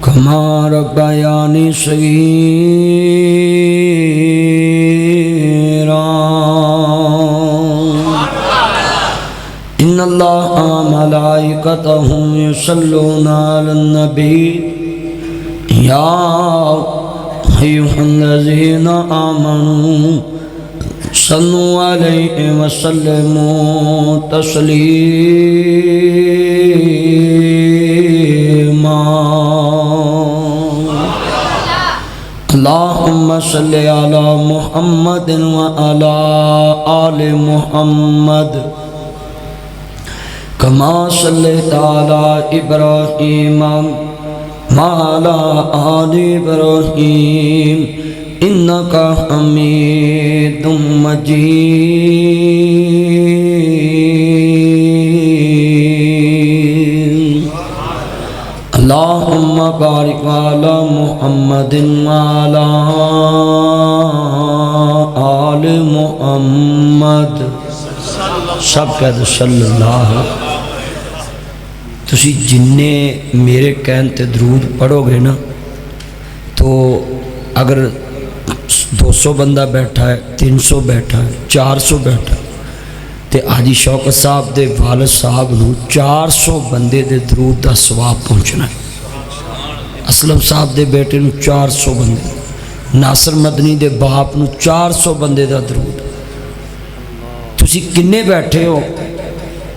कमा रब्बयानी सगीरा। इन्नल्लाह मलाइकतहु युसल्लूना अलन नबी या अय्युहल्लज़ीना आमनू सल्लु अलैहि वसल्लिमू तस्लीमा। अल्लाहुम्मा सल्लि अला मुहम्मदिन व अला आलि मुहम्मद कमा सल्लैता अला इब्राहीम व अला आलि इब्राहीम इन्नका हमीदुम मजीद। अल्लाहुम्मा बारिक अला मुहम्मदिन व अला आलि मुहम्मद। सब कह दो सल्लल्लाहु। तुसी जिन्ने मेरे कहन ते दरूद पढ़ोगे ना, तो अगर 200 बंदा बैठा है, 300 बैठा है, 400 बैठा है, तो हाजी शौकत साहब के वालिद साहब नूं 400 बंदे दे दरूद का सवाब पहुँचना है। असलम साहब के बेटे नूं 400 बंदे, नासर मदनी के बाप नूं 400 बंदे का दरूद। तुसी किन्ने बैठे हो?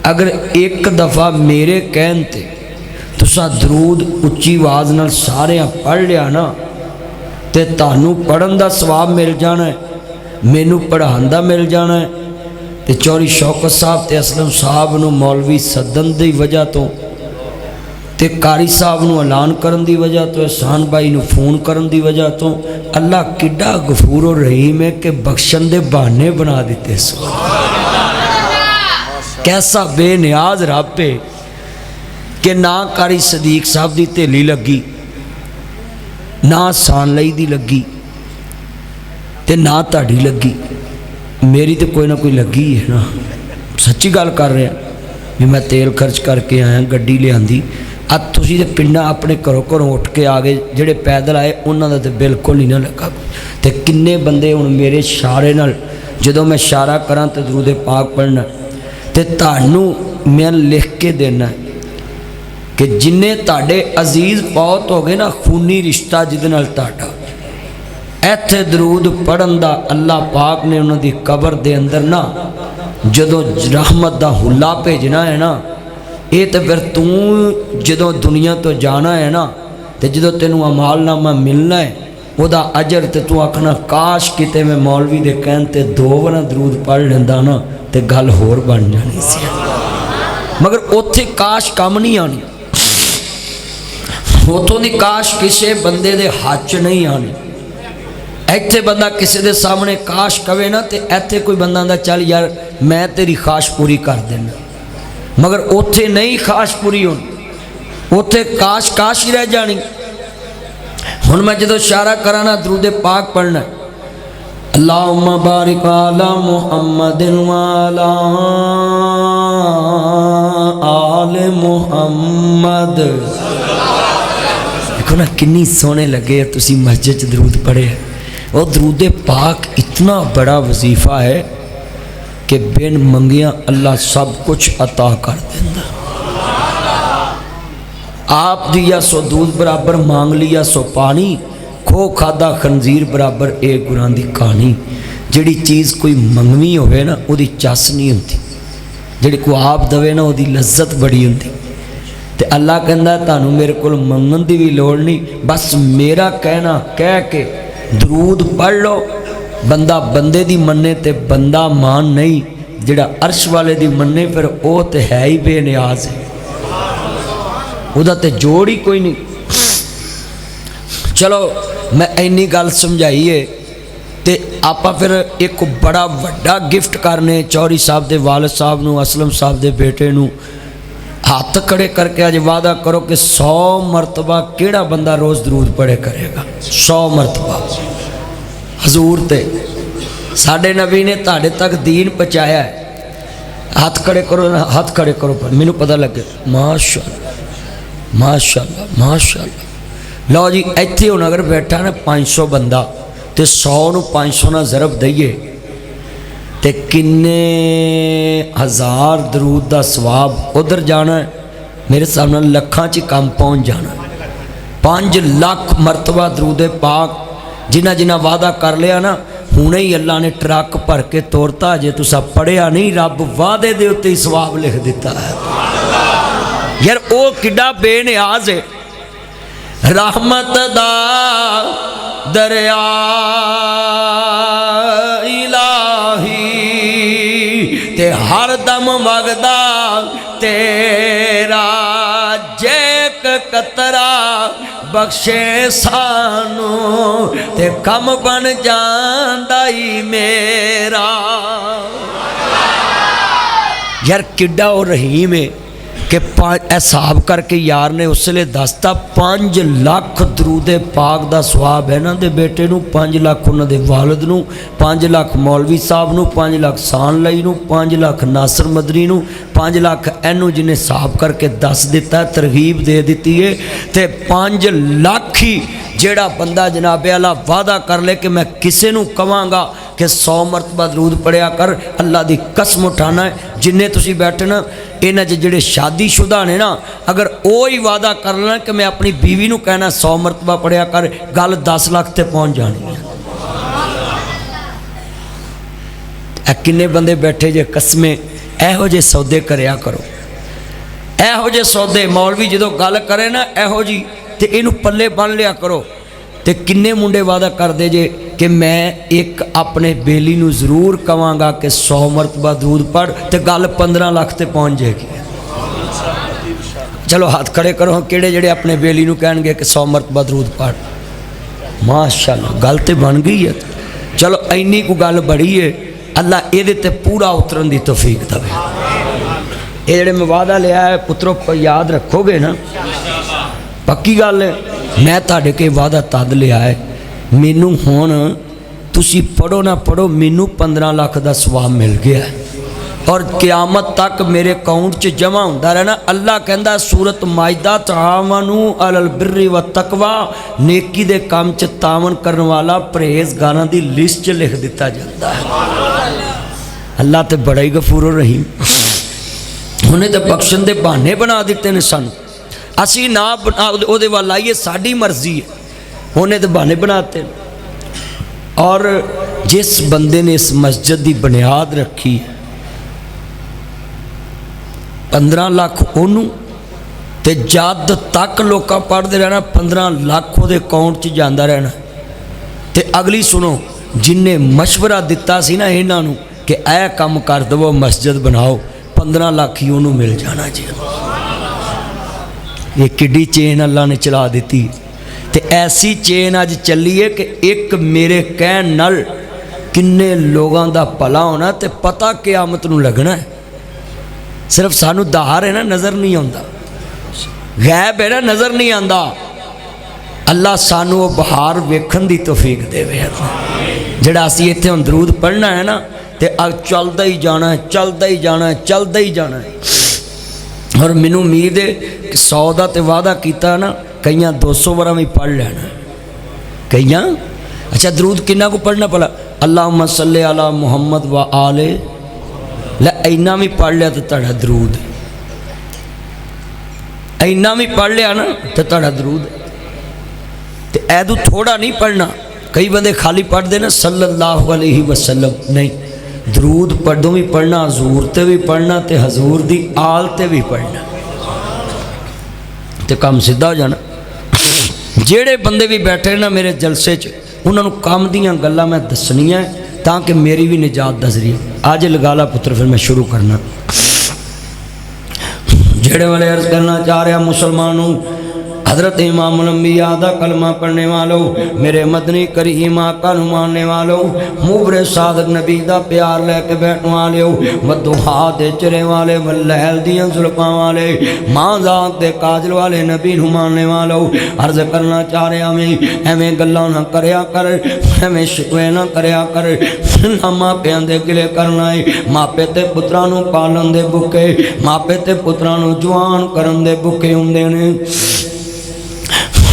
अगर एक दफ़ा मेरे कहन ते तुसा दरूद उच्ची आवाज़ नाल सारे पढ़ लिया ना, तो तानू पढ़न का सवाब मिल जाना है, मैनू पढ़ाने का मिल जाना है। तो चौधरी शौकत साहब ते असलम साहब नू मौलवी सदन की वजह तो, ते कारी साहब नू ऐलान करन की वजह तो, एहसान भाई नू फोन करन की वजह तो अल्लाह किड्डा गफूर और रहीम है कि बख्शन दे बहाने बना दिते। कैसा बेनियाज रब है कि ना कारी सदीक साहब की धेली लगी, ना सानलई दी लगी, ते ना ताड़ी लगी, मेरी तो कोई ना कोई लगी है ना। सच्ची गल कर रहा भी मैं तेल खर्च करके आया, गड्डी लियांदी। अब तुसी ते पिंडा अपने घरों घरों उठ के आ गए, जेड़े पैदल आए उन्होंने तो बिल्कुल ही ना लगा। तो किन्ने बंदे हुण मेरे इशारे नाल जदों मैं इशारा करा तो दरूद पाक पढ़ना, तो तुहानू मैं लिख के देना कि जिन्ने ताड़े अजीज पौत हो गए ना, खूनी रिश्ता जिदे नाल ताड़ा, इत्थे दरूद पढ़न दा अल्लाह पाक ने उन्होंने कबर दे अंदर ना जदों रहमत दा हुला भेजना है ना, ये तो फिर तू जदों दुनिया तो जाना है ना, तो जदों तेनू अमालनामा मिलना है वह अजर, तो तू आखना काश किते मैं मौलवी दे कहन ते 2 बार दरूद पढ़ लेंदा ना, तो गल होर बन जानी सी। मगर उत्थे काश कम नहीं आनी, उतों की काश किसी बंदे दे हाथ च नहीं आनी। इत्थे बंदा किसी दे सामने काश कवे ना, तो इत्थे कोई बंदा आंदा चल यार मैं तेरी ख्वाहिश पूरी कर देना, मगर उत्थे नहीं ख्वाहिश पूरी होनी, उत्थे काश काश ही रह जानी। हुण मैं जदों इशारा करा ना दरूद पाक पढ़ना, अल्लाहुम्मा बारिक अला मुहम्मदिन व अला आलि मुहम्मद। देखो ना किन्नी सोहने लगे तुसी मस्जिद च दरूद पढ़े। वो दरूद पाक इतना बड़ा वजीफा है कि बिन मंगिया अल्लाह सब कुछ अता कर देंदा। आप दिया सो दूध बराबर, मांग लिया सो पानी, खो खादा खंजीर बराबर एक गुरां दी कहानी। जिहड़ी चीज़ कोई मंगवी होवे ना उहदी चस नहीं होंदी, जिहड़ी कोई आप दवे ना उहदी लज्जत बड़ी होंदी। ते अल्लाह कहंदा तुहानू मेरे कोल मंगन की भी लोड़ नहीं, बस मेरा कहना कह के दरूद पढ़ लो। बंदा बंदे दी मन्ने ते बंदा मान नहीं, जिहड़ा अर्श वाले दी मन्ने फिर वो तो है ही बेनियाज है, उहदा ते जोड़ ही कोई नहीं। चलो मैं इन्नी गल समझाई है, तो आप फिर एक बड़ा वड्डा गिफ्ट करने चौधरी साहब के वालिद साहब नूं, असलम साहब के बेटे नूं हाथ खड़े करके अज वादा करो कि 100 मरतबा केड़ा बंदा रोज़ दरूद पढ़े करेगा। 100 मरतबा हजूर ते साढ़े नबी ने ताड़े तक दीन पहुँचाया है। हाथ खड़े करो ना, हाथ खड़े करो, मैनू पता लगे। माशाअल्लाह माशाअल्लाह माशाअल्लाह। लो जी इत्थे हुण अगर बैठा ना 500 बंदा तो 100 नूं 500 ना ज़रब दईए तो किन्ने हज़ार दरूद का सवाब उधर जाना है। मेरे सामने लखां च काम पहुँच जाना। 5 लाख मरतबा दरूद पाक जिन्ना जिन्ना वादा कर लिया ना, हुणे ही अल्लाह ने ट्रक भर के तोड़ता। जे तुसा पढ़िया नहीं, रब वादे दे उत्ते ही सवाब लिख दिता है। यार वो किड्डा बेनियाज है। रहमत दा दरिया इलाही ते हर दम वगदा तेरा, जेक कतरा बख्शे सानू ते कम बन जांदा ही मेरा। यार किड्डा वो रहीम है कि हिसाब करके यार ने उसले दसता 5 लाख दरूदे पाक दा सवाब है ना दे बेटे नू, 5 लाख उन्होंने वालिद नू, 5 लाख मौलवी साहब नू, 5 लाख सान लई नू, 5 लाख नासर मदनी नू, 5 लाख एनू जिन्हें हिसाब करके दस दिता, तरगीब दे दी है। तो 5 लाख ही जेड़ा बंदा जनाबे अला वादा कर ले कि मैं किसी नू कवांगा कि 100 मरतबा दरूद पढ़िया कर, अल्लाह की कसम उठाना है। जिन्ने तुसी बैठे ना इन्हां च जेड़े शादीशुदा ने ना, अगर वो ही वादा कर लेना कि मैं अपनी बीवी नू कहना 100 मरतबा पढ़िया कर, गल 10 लाख ते पहुँच जानी है। किन्ने बंदे बैठे जे कसमें, एहो जे सौदे करया करो, एहो जे सौदे। मौलवी जो गल करे ना एहो जी तो इनू पल्ले बन लिया करो। तो किन्ने मुंडे वादा करते जे कि मैं एक अपने बेली नू जरूर कवांगा कि 100 मरतबा दूध पढ़, तो गल 15 लाख ते पहुँच जाएगी। चलो हाथ खड़े करो किहड़े जेड़े अपने बेली नू कहणगे कि 100 मरतबा दूध पढ़। माशाअल्लाह गल तो बन गई है। चलो इन्नी को गल बड़ी है, अल्लाह ये ते पूरा उतरन की तौफीक देवे। ये जेड़े मैं वादा लिया है पुत्रो याद रखोगे ना, पक्की गल है। मैं तुहाडे के वादा तद लिया है, मैनू हुण तुसी पढ़ो ना पढ़ो, मैनू 15 लाख का सवाब मिल गया है और क़यामत तक मेरे अकाउंट च जमा होंदा रहना। अल्लाह कहंदा सूरत माइदा तावनु अलल बिर्रि व तकवा, नेकी दे काम च तावन करने वाला परहेजगारां दी लिस्ट च लिख दिता जाता है। अल्लाह तो बड़ा ही गफूर रहीम, उन्हें तो बख्शन दे बहाने बना दिते ने सानू। असी ना उहदे वाल आइए, साड़ी मर्जी है, उन्हें तो बहाने बनाते। और जिस बंदे ने इस मस्जिद की बुनियाद रखी 15 लाख ओनू, ते जद तक लोग पढ़ते रहना 15 लाख वो अकाउंट च जाता रहना। तो अगली सुनो, जिन्हें मशवरा दिता सी ना इन्हां नू कि यह काम कर दवो, मस्जिद बनाओ, 15 लाख ही उन्होंने मिल जाना जी। ये किड्डी चेन अल्लाह ने चला दी। तो ऐसी चेन अज चली है कि एक मेरे कहन नाल किन्ने लोगों का भला होना, तो पता क़यामत नूं लगना है। सिर्फ सानू दार है ना, नज़र नहीं आता, गैब है ना, नज़र नहीं आता। अल्लाह सानू वो बहार वेखण दी तौफीक देवे। जिहड़ा असीं इत्थे हुण दरूद पढ़ना है ना, तो अग चलता ही जाना है, चलता ही जाना है, चलता ही जाना है। और मैनू उम्मीद है कि 100 का तो वादा किया ना, कई 200 बार भी पढ़ लेना, कई। अच्छा दरूद किन्ना को पढ़ना भला? अल्लाहुम्मा सल्ली अला मुहम्मद व आले, लै इन्ना भी पढ़ लिया तो तुहाडा दरूद, इन्ना भी पढ़ लिया ना तो तुहाडा दरूद। तो ऐदू थोड़ा नहीं पढ़ना। कई बंदे खाली पढ़ते ना सल्लल्लाहु अलैहि वसल्लम, नहीं, दरूद पढ़ो भी पढ़ना, हजूर ते भी पढ़ना, तो हजूर दी आल ते भी पढ़ना, तो काम सीधा हो जाना। जेड़े बंदे भी बैठे ना मेरे जलसे च, उन्होंने काम दियाँ गल्लां मैं दसनियां ताकि मेरी भी निजात दा जरिया। आज लगा ला पुत्र, फिर मैं शुरू करना। जेड़े वाले अर्ज करना चाह रहा मुसलमानों, हज़रत इमाम अम्बिया दा कलमा पढ़ने वालों, मेरे मदनी करीम आका नूं मानने वालों, मुबरे सादक नबी दा प्यार लैके बैठने वाले, मदुहा दे चरे वाले, लैल दियां जुल्फां वाले, मां जात दे काजल वाले नबी नूं मानने वालों, अर्ज करना चाह रहा मैं, एवें गल्लां ना करया कर, एवें शिकवे ना करया कर, ना मापियां दे गिले करना है। मापे ते पुत्रां नूं पालन दे भुखे, मापे ते पुत्रां नूं जवान करन दे भुखे हुंदे ने।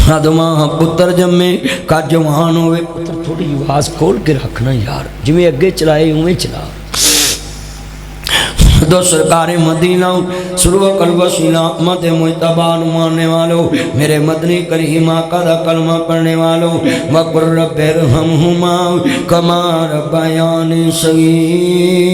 मां पुत्र जमे का जवान होवे। पुत्र थोड़ी आवाज़ खोल के रखना यार, जिवें अगे चलाए उवें चला। दो सरकारे मदीना सुरव कलबसीना मत मुजतबा मानने वालों, मेरे मदनी करीम आका दा कलमा पढ़ने वालों, वकुर रब्बिर हमहुमा कमा रब्बयानी सगीरा।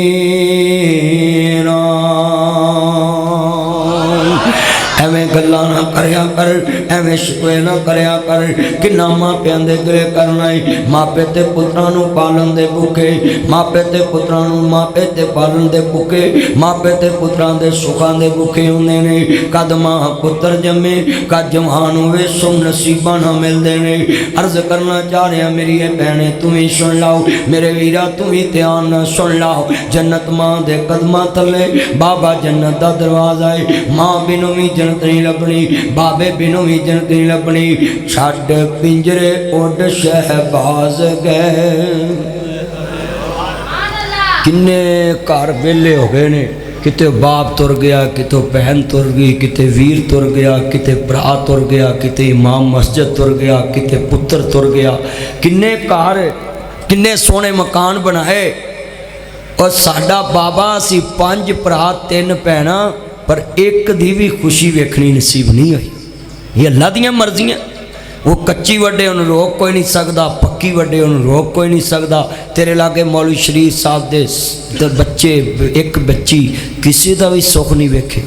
एवें गल्लां ना करया कर, एवें शिकवे ना करया कर, कि ना मापियां दे गिले करना है। मापे ते पुत्रां नूं पालन दे भुखे, मापे ते पुत्रां नूं मापे ते पालन दे भुखे, मापे ते पुत्रां दे सुखां दे भुखे हुंदे ने। कद मां पुत्र जमे कद जवान होवे, सो नसीबां ना मिलदे ने। अर्ज करना चाह रहा मेरी भैने तू ही सुन लाओ, मेरे वीरा तू ही ध्यान ना सुन लाओ। जन्नत मां दे कदमां थले, बाबा जन्नत दा दरवाजा है। मां बिनु भी जन्नत नहीं लभनी, बाबे बिनु भी जन्नत नहीं लभनी। छड्ड पिंजरे उड शहबाज गए। किन्ने घर वेले हो गए ने, किते बाप तुर गया, कितो बहन तुर गई, किते वीर तुर गया, किते भरा तुर गया, किते इमाम मस्जिद तुर गया, किते पुत्र तुर गया। किन्ने घर, किन्ने सोने मकान बनाए। और साडा बाबा असी 5 भरा 3 भैणां, पर एक दी भी खुशी वेखनी नसीब नहीं हुई। ये अल्लाह दियां मर्जियां। वो कच्ची वड्डे उन्हें रोक कोई नहीं सकता, पक्की वड्डे उन्हें रोक कोई नहीं सकता। तेरे लागे मौलवी शरीफ साहब दे बच्चे, एक बच्ची किसी का भी सुख नहीं वेखे,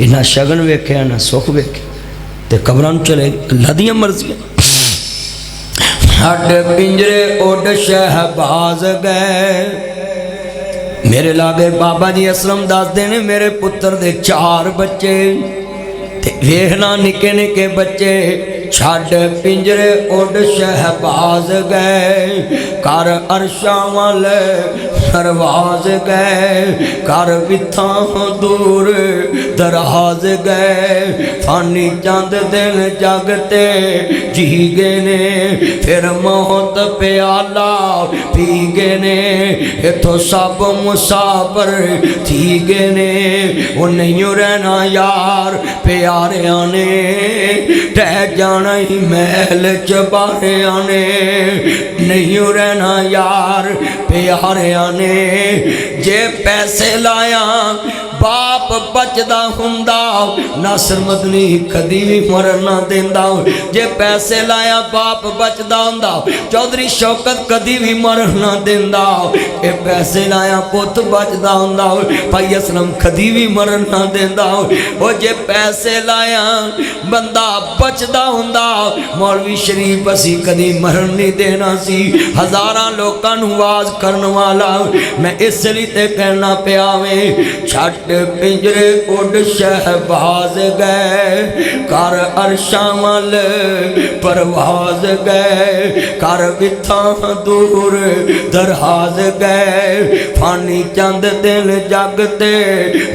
ना शगन वेखे ना सुख वेखे, तो कबरां नूं चले। अल्लाह दियां मर्जियां। हड पिंजरे उड शहबाज गए। मेरे लागे बाबा जी असलम दसदे ने, मेरे पुत्र दे 4 बच्चे, वेखना निके निके बच्चे। छड पिंजरे उड शहबाज गए, कर अरशां वाल परवाज गए, कर विथां दूर दराज गए। फानी चंद दिन जगते जी गए ने, फिर मौत प्याला पी गए ने। इथों सब मुसाफर थी गए ने, वो नहीं रहना यार प्यारियां ने। टह जाना ही महल च बारियां ने, नहीं रहना यार प्यारियां ने। जे पैसे लाया बाप बचदा हुंदा, नासर मदनी कदी भी मरन ना देंदा। जे पैसे लाया बाप बचदा हुंदा, चौधरी शौकत कदी भी मरन ना देंदा। ए पैसे लाया पुत बचदा हुंदा, भाई असलम कदी भी मरन ना देंदा। ओ जे पैसे लाया बंदा बचदा हुंदा, मौलवी शरीफ असी कदी मरन नहीं देना सी। हज़ारां लोकां नूं आवाज़ करन वाला मैं इसलिए ते कहना पिया वे। छट पिंजरे उड शहबाज गए, कर अरशां वल परवाज गए। कर विथां दूर दराज गए, फानी चंद दिन जगते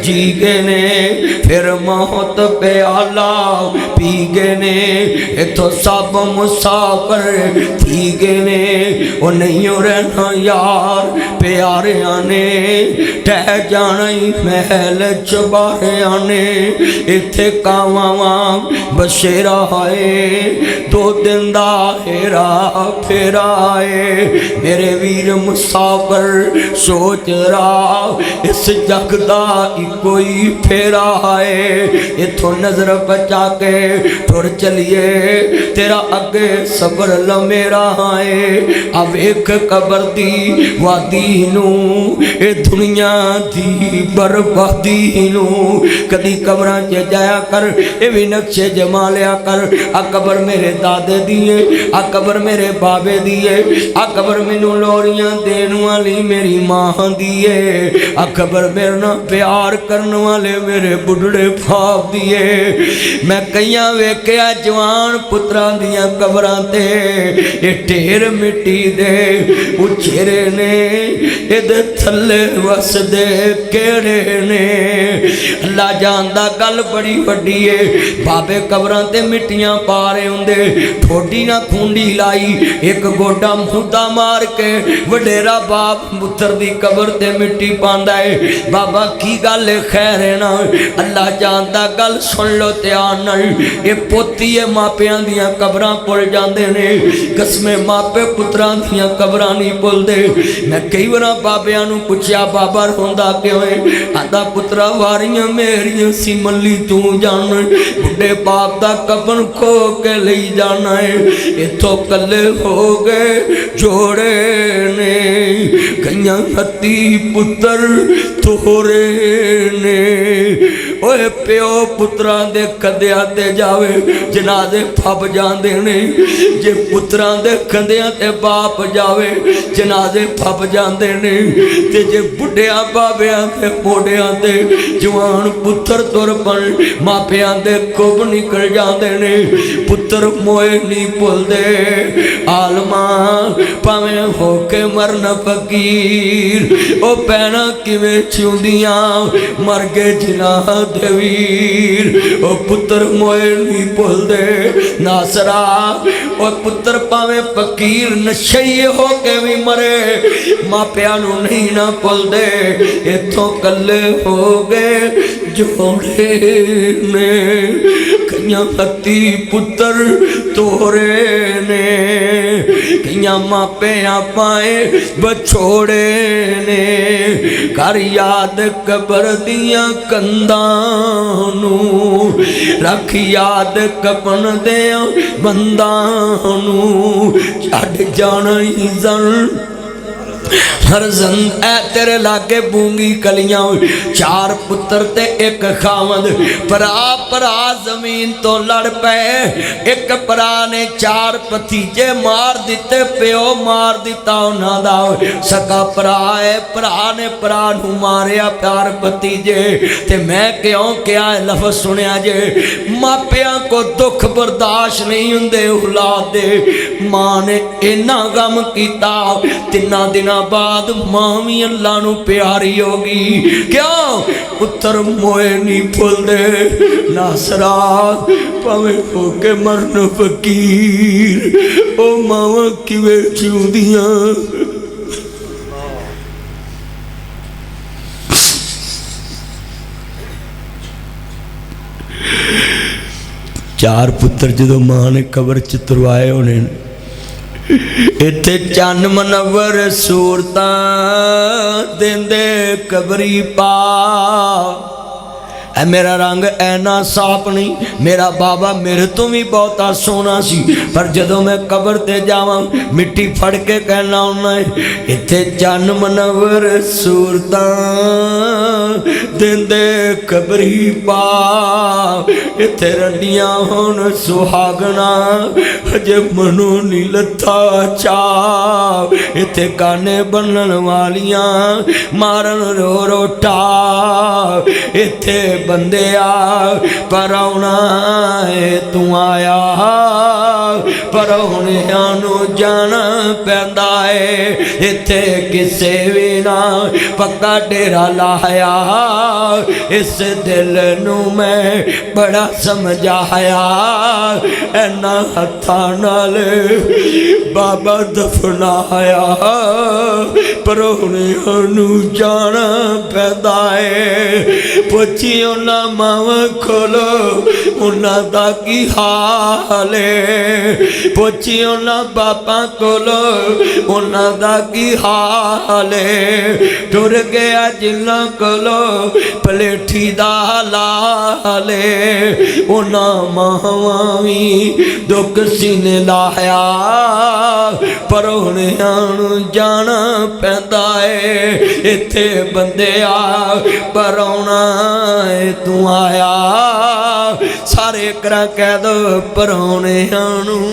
जी गए ने। फिर मौत प्याला पी गए ने, इथों सब मुसाफर थी गए ने। वो नहीं रहना यार प्यारियां ने, टह जाना ही महल चबारियां ने। इत्थे कावां बसेरा है, 2 दिन दा हेरा फेरा है। मेरे वीर मुसाफर सोच रहा, इस जग दा इको ही फेरा है। इथों नजर बचा के तुर चलिए, तेरा अगे सबर लमेरा है। अब एक कबर दी वादी नूं ए दुनिया दी बर्बादी दी नू कदी कबरां च जाया कर, ये भी नक्शे जमा लिया कर। आ कबर मेरे दादे दी है, आ कबर मेरे बाबे दी है, आ कबर मैनू लोरियां देण वाली मेरी मां दी है, आ कबर मेरे नाल प्यार करने वाले मेरे बुढ़ड़े बाप दी है। मैं कईयां वेख्या जवान पुत्रां दियां कबरां ते ये ढेर मिट्टी दे उछेरे ने, इहदे थल्ले वसदे केड़े ने। अल्लाह जानदा गल बड़ी वड्डी है। बाबे कबरां ते मिट्टियां पा रहे हुंदे, ठोडी ना खूंडी लाई, एक गोडा मुद्दा मार के वडेरा बाप पुत्र दी कबर ते मिट्टी पांदा है। बाबा की गल है, खैर है ना। अल्लाह जानदा गल सुन लो ध्यान नाल। ये पोती है मापियां दियां कबरां भुल जांदे ने, कसमे मापे पुत्रां दियां कबरां नहीं भुलदे। मैं कई बार बाबियां नूं पुछया बाबा रोंदा क्यों है? आंदा पुत्रा वारियां मेरियां सी मल्ली तू जान, बुढ़े बाप दा कफन खो के लई जाना है। इथों कल्ले हो गए जोड़े ने, कईयां हत्ती पुत्र तोरे ने। ओए प्यो पुत्रां दे कंधियां ते जावे जनाजे फब जांदे ने, जे पुत्रां दे कंधियां ते बाप जावे जनाजे फब जांदे ने, ते जे बुढ़िया बाबियां ते मोढ़ियां ते जवान पुत्र तुर पन मापियां दे कुब निकल जांदे ने। पुत्र मोए नहीं भुलदे, आलमा भावें होके मरन फकीर, ओ भैणां किवें छिउंदियां मर गए जिन्हां दे वीर। ओ पुत्र मोए नहीं भुलदे नासरा, ओ पुत्र भावें फकीर नशई हो के भी मरे, मापियां नूं नहीं ना भुलदे। इथों कल्ले हो गए जोड़े ने, कईयां हत्ती पुत्र तोरे ने, कईयां मापियां पाए बछोड़े ने। कर याद कबर दियां कंधां नूं, रख याद कपन दियां बंदां नूं, छड्ड जाना ही जन फरजंद ऐ तेरे लागे बूंगी कलियां। चार पुत्र ते एक खावंद, भरा भरा जमीन तो लड़ पे। एक भरा ने चार भतीजे मार दिते, प्यो मार दिता उन्हां दा सका भरा है। भरा ने भरा नूं मारिया प्यार भतीजे, ते मैं क्यों क्या लफ्ज़ सुनिया जे, मापियां को दुख बर्दाश्त नहीं हुंदे औलाद दे। मां ने इन्ना गम कीता, तिन्ना दिनां बाद मां भी अल्लाह नूं प्यारी होगी। क्यों? पुत्र मोए नहीं भुलदे नासरा, भावें होके मरन फकीर, ओ मावां किवें जिउंदियां। चार पुत्र जदों मां ने कबर च तुरवाए होने, इत्थे चन्न मनवर सूरतां देंदे कबरी पा। ऐ मेरा रंग ऐना साफ नहीं, मेरा बाबा मेरे तो भी बहुता सोना सी, पर जदों मैं कबर ते जावां मिट्टी फड़ के कहना होना है, इत्थे चन्न मनवर सूरतां देंदे कबरी पा। इत्थे रंडियां होन सुहागना हजे मनो नी लथा चा। इत्थे गाने बनन वालियां मारन रो रोटा। इत्थे बंदिया परौना है तू आया, परौनिया नूं जाना पैंदा है। इत्थे किसे भी ना पक्का डेरा लाया, इस दिल नूं मैं बड़ा समझाया। ऐना हत्थां नाल बाबा दफनाया, परौनिया नूं जाना पैंदा है। पुछी उन्हां मावां कोलो उन्हां दा की हाल है, पुछी उन्हां बापां कोलो उन्हां दा की हाल टुर गया जिन्ना कोलो पलेठी दा लाले उन्हां मावां भी दुख सीने लाया परौणियां नूं जाना पैंदा है इत्थे बंदिया परौणा तू आया सारे करा कह दो परौणियां नूं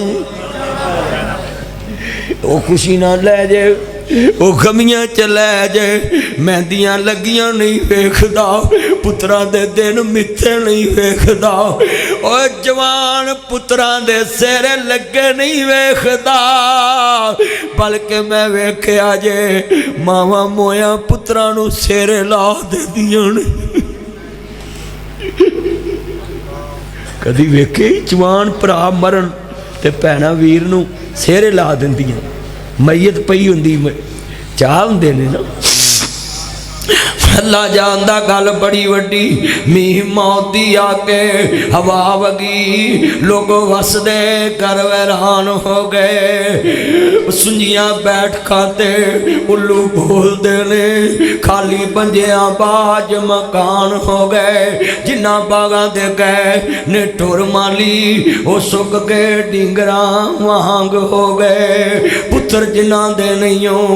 ओ खुशी ना लै जे ओ गमियां च लै जे मेहंदियां लगियां नहीं वेखदा पुत्रा दे दिन मिथे नहीं वेखदा ओ जवान पुत्रा दे सिर लगे नहीं वेखदा बल्कि मैं वेख्या जे मावां मोया पुत्रा नूं सिर ला दिंदियां ने कदी वेखे जवान भरा मरन ते भैणा वीर नूं सिर ला दिंदियां मैयत पई हुंदी चाह हुंदे ने ना अल्लाह जानदा गल बड़ी वड्डी मीह मौत दी आके हवा वगी लोग वसदे घर वैरान हो गए सुंजियां बैठ खाते उल्लू बोलते ने खाली पंजिया बाज मकान हो गए जिन्ना बागां दे गए ने टुर माली वो सुक के डिंगरा वांग हो गए पुत्र जिन्ना दे नहीं हो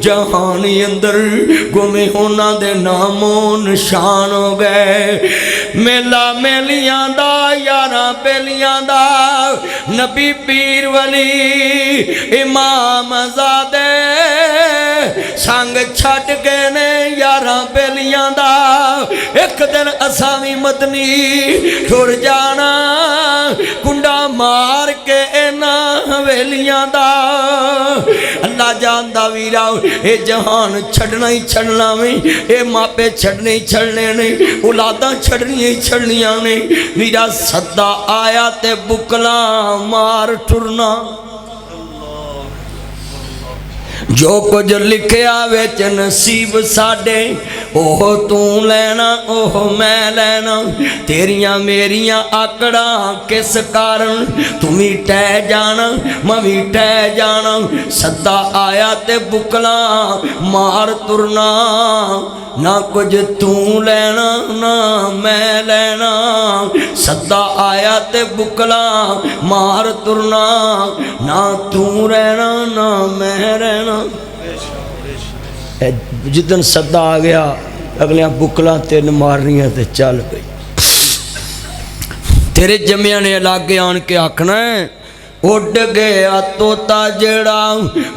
जहानी अंदर गुमे होना दे नामो निशान हो गए मेला मेलियां दा यारा बेलियां दा नबी पीर वली इमाम ज़ादे संग छड़ गए ने यारा बेलियां दा एक दिन असां भी मदनी टुर जाना कुंडा मार के इन्हां हवेलियां दा अल्लाह जानदा वीरा ये जहान छड़ना ही छड़ना वे ये मापे छड़ने ही छड़ने ने औलादा छड़नियां ही छड़नियां ने वीरा सदा आया ते बुकला मार टुरना जो कुछ लिखिया विच नसीब साडे ओह तू लेना ओह मैं लेना तेरिया मेरिया आकड़ा किस कारण तू भी टह जाना मैं भी टह जाना सदा आया ते बुकला मार तुरना ना कुछ तू लेना ना मैं लेना सदा आया ते बुकला मार तुरना ना तू रहना ना मैं रहना जिदन सदा आ गया अगलियां बुकला तेन मारनियां ते चल गई तेरे जमिया ने लागे आन के आखना उड गया तोता जड़ा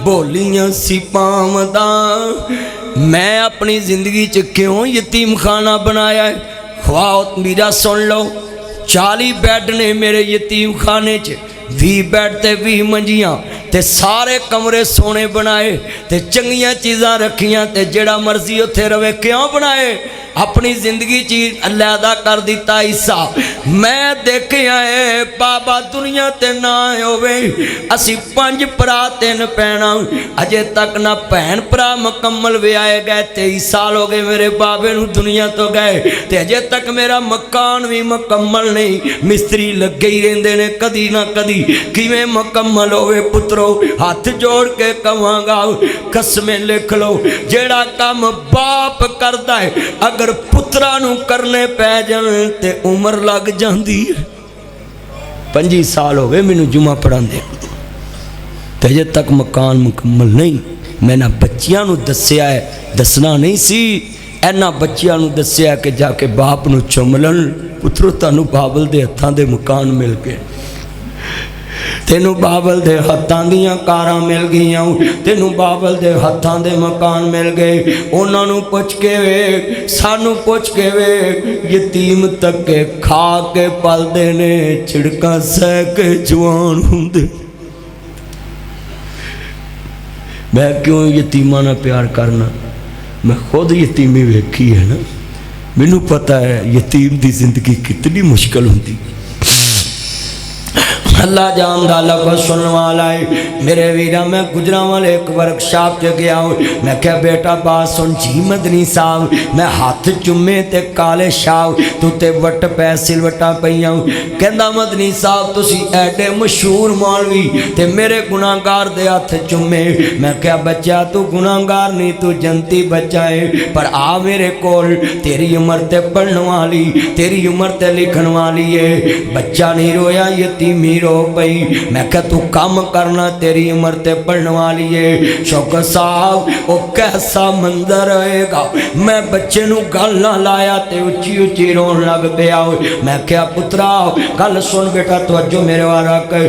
बोलियां सी पावदा मैं अपनी जिंदगी च क्यों यतीम खाना बनाया है ख्वाओ मेरा सुन लो 40 बैड ने मेरे यतीम खाने च 20 बैड ते 20 मंजियां ते सारे कमरे सोने बनाए ते चंगियां चीज़ां रखियां ते जेड़ा मर्जी उत्थे रवे क्यों बनाए अपनी जिंदगी चीज अलहदा कर दिता हिस्सा मैं देखिया है बाबा दुनिया ते ना होवे असी 5 भरा 3 भैणां अजे तक ना भैन भरा मुकम्मल विआए गए 23 साल हो गए मेरे बाबे नूं दुनिया तो गए ते अजे तक मेरा मकान भी मुकम्मल नहीं मिस्त्री लगे ही रहिंदे ने कदी ना कदी किवें मुकम्मल होवे पुत्रो हाथ जोड़ के कहांगा कसमें लिख लो जेड़ा काम बाप करदा है अगर पुत्रा नूं करने पै जाण ते उम्र लग जांदी है 25 साल हो गए मैनू जुमा पढ़ांदे ते अजे तक मकान मुकम्मल नहीं मैं ना बच्चियां नूं दस्सिया है दसना नहीं सी इन्हां बच्चियां नूं दस्सिया कि जाके बाप नूं चुम लण पुत्रो तुहानूं बाबल दे हत्थां दे मकान मिल गए तेनू बाबल दे हत्थां दियां कारां मिल गईयां तेनू बाबल दे हत्थां दे मकान मिल गए उन्हां नूं पुछ के वे सानू पुछ के वे यतीम तके खा के पलदे ने छिड़कां सह के जवान हुंदे मैं क्यों यतीमां नाल प्यार करना मैं खुद यतीमी वेखी है ना मैनू पता है यतीम दी जिंदगी कितनी मुश्किल हुंदी अल्लाह जानदा लफ्ज़ सुनने वाला है। मेरे वीरा मैं गुजरांवाले एक वर्कशॉप च गया हूँ। मैं क्या बेटा बात सुन जी मदनी साहब, मैं हाथ चुमे ते काले शाव तू ते वट पै सिलवटा पईयां। कहंदा मदनी साहब तुसी ऐडे मशहूर मौलवी ते मेरे गुनाहगार दे हथ चुमे। मैं क्या बच्चा तू गुनाहगार नहीं, तू जनती बच्चा है, पर आ मेरे कोल, तेरी उम्र ते पढ़ने वाली, तेरी उम्र ते लिखण वाली है। बच्चा नहीं रोया, यतीमी रो पई। मैं क्या तू काम करना, तेरी उम्र ते पढ़ने वाली है। शौकत साहब वो कैसा मंजर होएगा, मैं बच्चे नू गल ना लाया ते उच्ची उच्ची रोन लग पिया। मैं क्या पुत्रा गल सुन बेटा, तवज्जो मेरे वाला कह।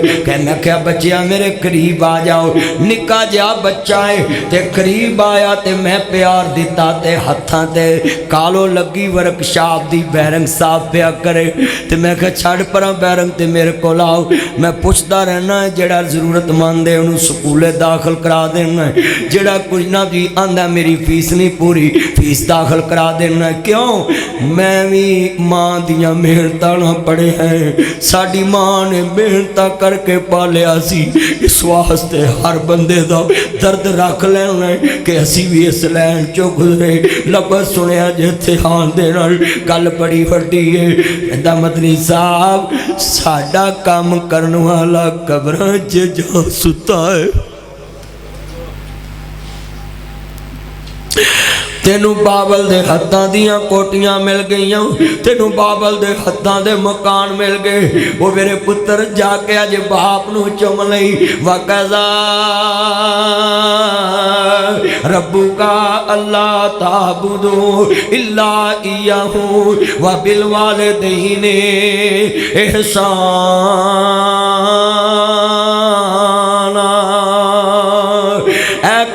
मैं क्या बच्चिया मेरे करीब आ जाओ। निक्का जिहा बच्चा है ते करीब आया ते मैं प्यार दिता ते हत्थां ते कालो लगी वर्कशॉप दी बैरंग साफ पिया करे। ते मैं क्या छड़ परा बैरंग ते मेरे कोल आओ। मैं पुछदा रहना जेड़ा जरूरतमंद है उन्होंने स्कूले दाखिल करा देना, जेड़ा कुछ ना जी आंदा मेरी फीस नहीं पूरी, फीस दाखिल करा देना। क्यों मैं भी माँ दियाँ मेहनतां नाल पढ़े हैं, साड़ी माँ ने मेहनतां करके पालिया सी। इस वास्ते हर बंदे दा दर्द रख लेना कि असी भी इस लैन चो गुजरे। लफ्ज़ सुनिया जिथे आन दे नाल गल बड़ी वड्डी है। कहंदा मदनी साहब साडा काम करने वाला कब्रां च जा सुता है। तेनू बाबल दे हत्थां दियां कोटियां मिल गईयां, तेनू बाबल दे हत्थां दे मकान मिल गए। वो मेरे पुत्र जाके अज बाप नू चुम लई। वकज़ा रब्बू का अल्लाह ताबुदू इल्ला इय्याहू व बिल वालिदैनि इहसाना।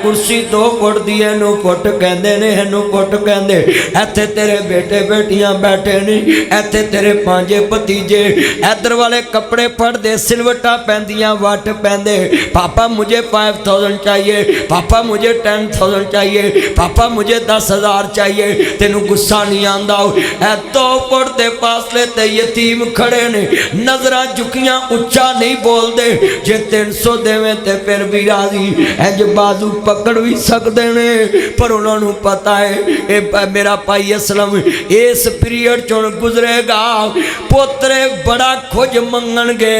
कुर्सी दो फुट दी इनू फुट कहंदे ने, इनू फुट कहंदे। इत्थे तेरे बेटे बेटियां बैठे ने, इत्थे तेरे पांजे भतीजे। इधर वाले कपड़े फटदे, सिलवटा पैंदियां, वट पैंदे। पापा मुझे 5000 चाहिए, पापा मुझे 10000 चाहिए, पापा मुझे 10,000 चाहिए। तेनू गुस्सा नहीं आंदा। ए 2 फुट दे फासले ते यतीम खड़े ने, नजरां झुकियां, उच्चा नहीं बोलदे। जे 300 देवे ते फिर भी राजी, इंज बाजू पकड़ भी सकते ने, पर उन्होंने पता है ये मेरा भाई असलम इस पीरियड चो गुजरेगा। पोतरे बड़ा खुज मंगणगे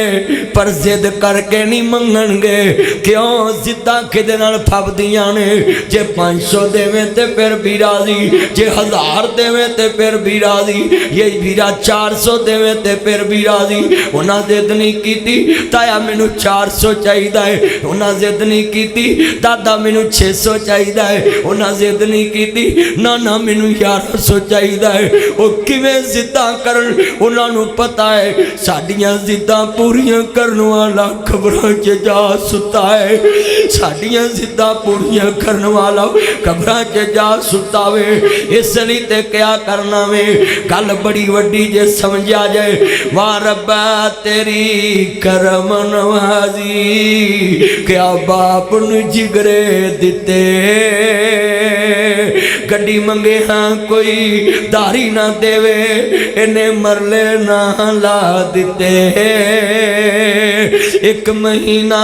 पर जिद करके नहीं मंगणगे। क्यों जिद्दां किदे नाल फबदियां ने। जे 500 देवे ते फिर भी राजी, जे 1000 देवे ते फिर भी राजी, ये वीरा 400 देवे ते फिर भी राजी। उन्हें जिद नहीं की ताया मैनू 400 चाहिए है, उन्हें जिद नहीं की दादा मैनू 600 चाहिए है, उन्हें जिद नहीं की ना मैनू 1100 चाहिए है। वो किवें जिद्दां करन, उन्होंने पता है साडियां जिद्दां पूरियां करने वाला खबरां च जा सुता है। साडियां जिद्दां पूरियां करने वाला खबरां च जा सुता वे। इसलिए ते क्या करना वे, गल बड़ी वड्डी जे समझा जाए। वाह रब्बा तेरी करम नवाजी, क्या बाप नू जिगरे दिते। गड्डी मंगे हाँ कोई दारी ना देवे, इन्हें मरले ना ला दिते। 1 महीना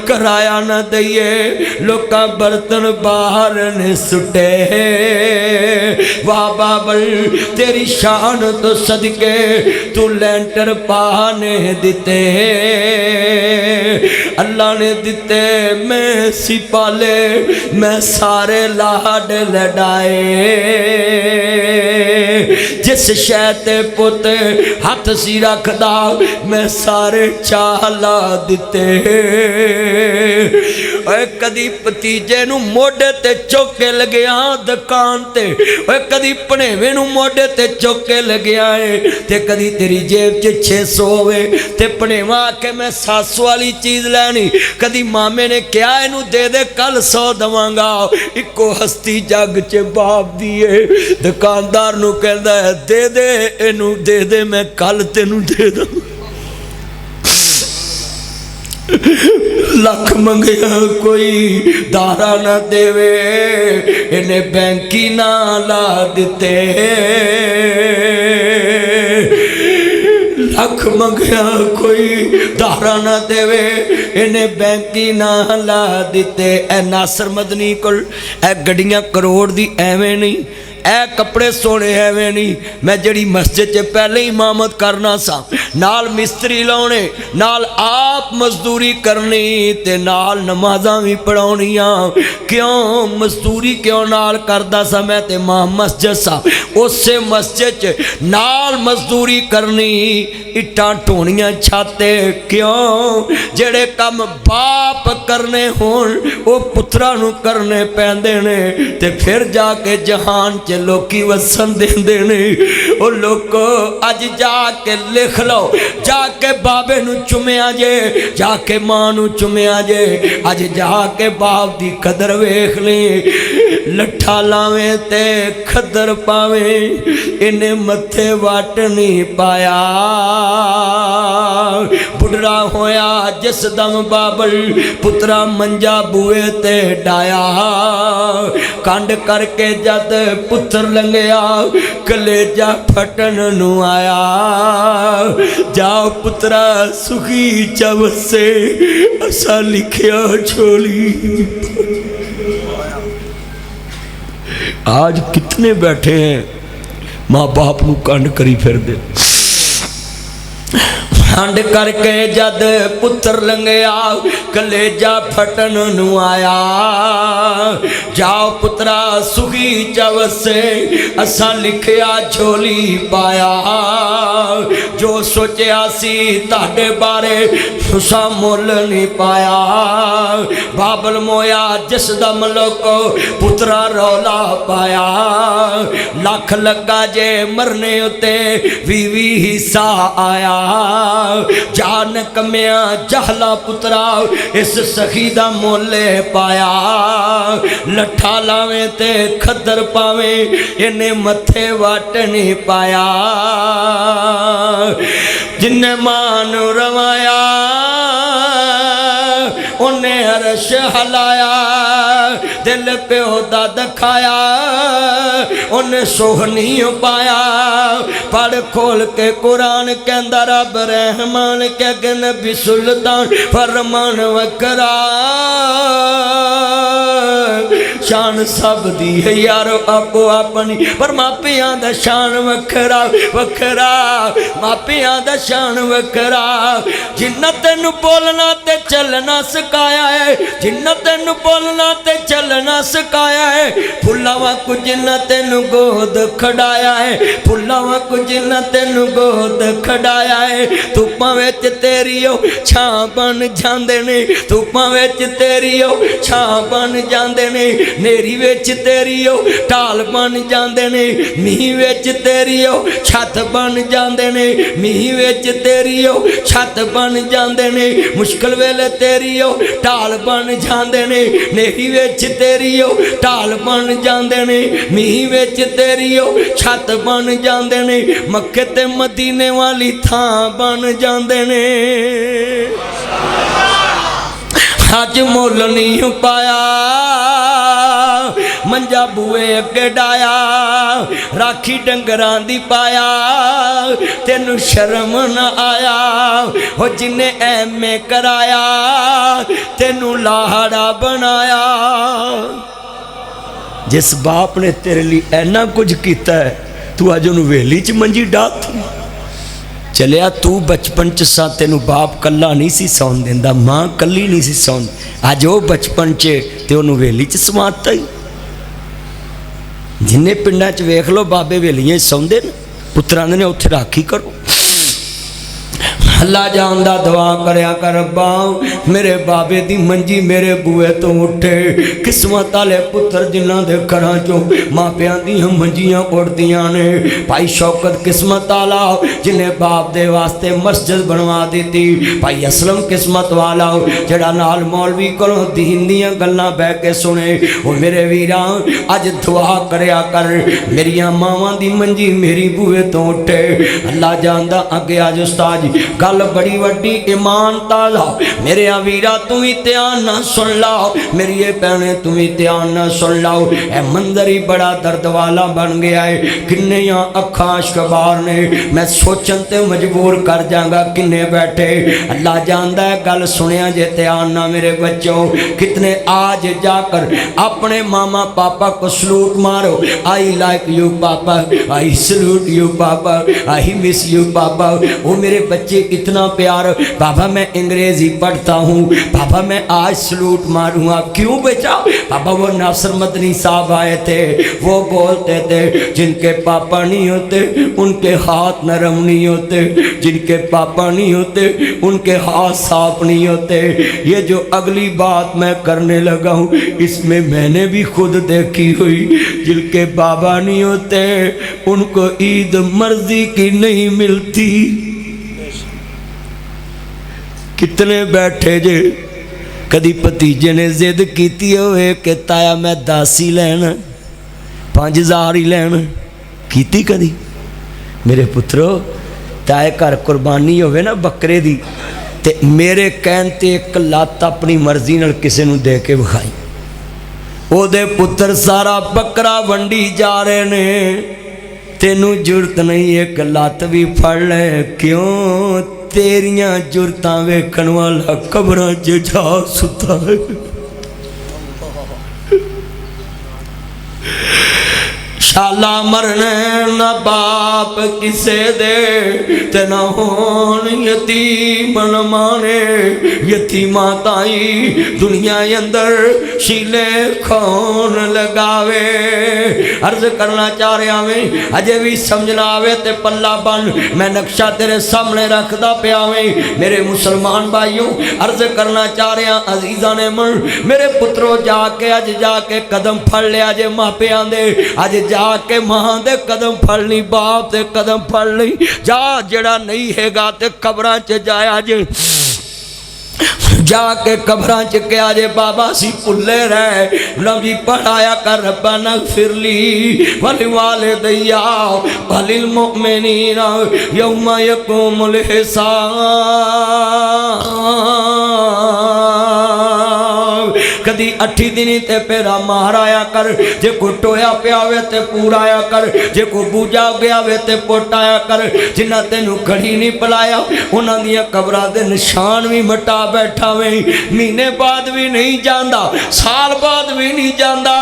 कराया ना दईए, लोका बर्तन बाहर ने सुटे। वाह बाबल तेरी शान तो सदके तू लैंटर पाने दिते। अल्लाह ने दिते मैं सिपाले, मैं सारे लाड लड़ाए। जिस शै ते पुत हथ सी रखदा मैं सारे चाला दिते। कदी भतीजे नू मोढे ते चुक के लगया दुकान ते, कदी भणेवे नू मोढे ते चुक के लगया है, ते कदी तेरी जेब च 600 होवे ते भणेवा आके मैं 700 वाली चीज़ लैनी। कदी मामे ने क्या इनू दे दे कल 100 दवांगा। इको हस्ती जग च बाप दी है। दुकानदार नू कहंदा है दे दे इनू दे दे, मैं कल तेनू दे दा। लख मंगया कोई दारा ना देवे, इन्हें बैंकी ना ला दिते। लख मंगया कोई धारा ना देवे, इन्हें बैंकी ना ला दिते। ए नासर मदनी कोल ए गड्डियां करोड़ दी एवें नहीं, ए कपड़े सोने एवें नहीं। मैं जड़ी मस्जिद च पहले इमामत करना सा, नाल मिस्त्री लाने, नाल आप मजदूरी करनी ते नाल नमाज़ां भी पढ़ाउणियां। क्यों मजदूरी क्यों नाल करदा सा मैं ते मां मस्जिद सा, उसे मस्जिद च नाल मजदूरी करनी, इट्टां ढोणियां छाते। क्यों जेड़े काम बाप करने होण वो पुत्रा नूं करने पैंदे ने, ते फिर जाके जहान च लोकी वसन देंदे ने। ओ लोको अज जाके लिख लो, जाके बाबे नूं चुमिया जे, जाके मां नूं चुमिया जे, अज जाके बाप दी कदर वेख ले। लट्ठा लावे ते खदर पावे, इन्हें मथे वट नहीं पाया। बुढ़ा होया जिस दम बाबल, पुत्रा मंजा बुए ते डाया। कंड करके जद पुत्र लंघया, कलेजा फटन नू आया। जाओ पुत्रा सुखी चवसे, असा लिखिया झोली। आज कितने बैठे हैं माँ बाप नू कंड करी फिर दे। खंड करके जद पुत्र लंघया, कलेजा फटन नू आया। जाओ पुत्रा सुखी चवसे, असा लिखिया झोली पाया। जो सोचिया सी ताडे बारे, तुसा मुल नहीं पाया। बाबल मोया जिस दम लोको, पुत्रा रौला पाया। लख लगा जे मरने उते, 20 हिस्सा आया। जान कमिया जहला पुत्रा, इस सखी दा मोले पाया। लट्ठा लावे ते खदर पावे, इन्हें मथे वट नहीं पाया। जिन्ने मां नू रवाया, उन्हें अरश हलाया। दिल प्यो दा दखाया, उन्हें सोह नहीं पाया। पढ़ खोल के कुरान कहंदा रब रहमान के अगे नबी सुल्तान फरमान वकरा। शान सब दी है यारो आपो अपनी, पर मापियां दा शान वखरा वखरा। मापियां दा शान वखरा। जिन्ना तेनू बोलना ते चलना सिखाया है, जिन्ना तेनू बोलना ते चलना सिखाया है। फुल्ला वाकू जिन्ना तेनू गोद खड़ाया है, फुल्ला वाकू जिन्ना तेनू गोद खड़ाया है। धुप्पां विच तेरी छां बन जांदे ने, धुप्पां विच तेरी छां बन जांदे ने। नेरी विच तेरी ढाल बन जांदे ने, मीह विच तेरी छत बन जांदे ने, मीह विच तेरी छत बन जांदे ने। मुश्किल वेले तेरी ढाल बन जांदे ने, नेरी विच तेरी ढाल बन जांदे ने, मीह विच तेरी छत बन जांदे ने। मक्के ते मदीने वाली थां बन जांदे ने। अज मुल नहीं पाया, मंजा बुए अगे डाया। राखी डंगरां दी पाया, तेनू शर्म न आया। हो जिन्ने एमे कराया, तेनू लाड़ा बनाया। जिस बाप ने तेरे लिए ऐना कुछ किया है, तू अज उन्होंने वेली च मंजी डाती। चलिया तू बचपन च सा, तेनू बाप कला नहीं सी सौन देंदा, मां कली नहीं सी सौन। अज वो बचपन च ते उन्होंने वेली च समाता ही। जिन्ने पिंडा च वेख लो बाबे वेलियां सौंदे ने, पुत्रां ने उत्थे राखी करो। अल्लाह जानदा दुआ करया कर रब्बा, मेरे बाबे दी मंजी मेरे बूए तो उठे। किस्मत वाले पुत्र जिन्हां दे घरां चों मापियां दी मंजियां उड़दियां ने। भाई शौकत किस्मत वाला जिन्हें बाप दे वास्ते मस्जिद बनवा दी। भाई असलम किस्मत वाला जेड़ा नाल मौलवी कोलों दीन दियां गल्लां बह के सुने। वो मेरे वीरां अज दुआ करया कर, मेरियां मावां दी मंजी मेरी बूए तो उठे। अल्लाह जानदा अगे आज उस्ताद गल बड़ी वड्डी ईमान ताला मेरे वीरा तू भी ध्यान ना सुन लाओ, मेरी ये भैने तू भी ध्यान ना सुन लाओ। ए मंदिर ही बड़ा दर्द वाला बन गया है, किन्ने अखा अशकबार ने, मैं सोचन ते मजबूर कर जाऊंगा किन्ने बैठे। अल्लाह जानदा है गल सुनिया जे ध्यान ना मेरे बच्चों, कितने आज जाकर अपने मामा पापा को सलूट मारो, आई लाइक यू पापा, आई सलूट यू पापा, आई मिस यू पापा। वो मेरे बच्चे इतना प्यार, पापा मैं अंग्रेजी पढ़ता हूँ, पापा मैं आज सलूट मारूंगा। क्यों बेटा? पापा वो नासिर मदनी साहब आए थे, वो बोलते थे जिनके पापा नहीं होते उनके हाथ नरम नहीं होते, जिनके पापा नहीं होते उनके हाथ साफ नहीं होते। ये जो अगली बात मैं करने लगा हूँ इसमें मैंने भी खुद देखी हुई, जिनके बाबा नहीं होते उनको ईद मर्जी की नहीं मिलती। कितने बैठे जे कदी भतीजे ने जिद की होए कि ताया मैं 10 ही लैना 5000 ही लैना, कीती कदी? मेरे पुत्रो ताए घर कुर्बानी होवे ना बकरे दी ते मेरे कहन ते एक लत्त अपनी मर्जी नाल किसे नूं दे के विखाई, ओदे पुत्र सारा बकरा वंडी जा रहे ने, तेनू जुरत नहीं एक लत्त भी फड़ ले। क्यों? तेरियां जुरतां वेखण वाला कबरां च जा सुता है। शाला मरने न बाप किसे दे ते न होन यतीम न माने, यतीमा ताई दुनिया अंदर शीले खोन लगावे। अर्ज करना चाह रहा मैं अजे भी समझना आवे ते पल्ला बन, मैं नक्शा तेरे सामने रखदा पिया में। मेरे मुसलमान भाइयों अर्ज करना चाह रहा अजीजा ने मन मेरे पुत्रों जाके अज जाके कदम फड़ लिया जे मापियां दे, अज जाके मां दे कदम फड़ ली, बाप दे कदम फड़ ली, जा जेड़ा नहीं हैगा ते कब्रां च जाया जे, जाके कब्रां च क्या जे बाबा सी भुले रहे नबी पढ़ाया कर रब्बाना फिरली वल वालिदैया वलिल मुमिनीना यौमा यकुमुल हिसाब। कदी 8 दिन ते पेरा माराया कर, जे को टोया पियावे ते पूराया कर, जे को बूझा गया वे ते पोटाया कर। जिन्ना तेनू घड़ी नहीं पिलाया उन्हां दियां कब्रां दे निशान भी मटा बैठा वे, महीने बाद भी नहीं जांदा, साल बाद भी नहीं जांदा।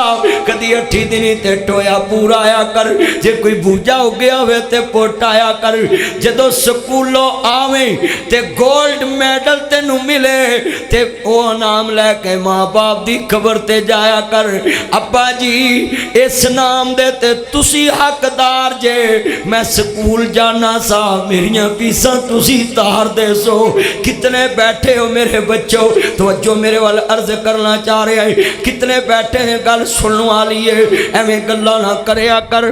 कदी 8 दिन ते टोया पूराया कर, जे कोई बूझा हो गया वे ते पोटाया कर। जदों स्कूलों आवे ते गोल्ड मेडल तेनू मिले ते ओ नाम लैके मां बाप दी खबर ते जाया कर, अब्बा जी इस नाम दे ते तुसी हकदार जे, मैं स्कूल जाना सा मेरिया फीसा तुसी तार दे सो। कितने बैठे हो मेरे बच्चों, तवज्जो मेरे वाल अर्ज करना चाह रहे हैं, कितने बैठे हैं गल सुनने वाली है, एवें गल्लां ना करया कर,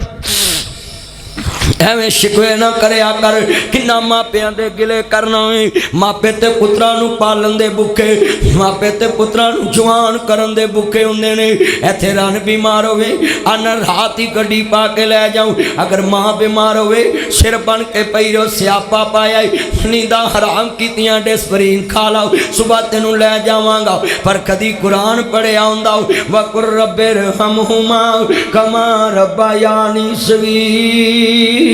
एवें शिकवे ना करया कर। किन्ना मापियां दे गिले करना है, मापे ते पुत्रां नूं पालन दे भुखे, मापे ते पुत्रां नूं जवान करन दे भुखे हुंदे ने। इत्थे रन बीमार होवे अन रात ही गड्डी पा के लै जाऊं, अगर मां बीमार होवे सिर बन के पई रहो स्यापा पाया नींदा हराम कीतियां डेस्परीन खा लो सुबह तेनू लै जावांगा। पर कदी कुरान पढ़िया हुंदा वकुर रब्बे रहमहुमा कमा रब्बायानी सगीरा,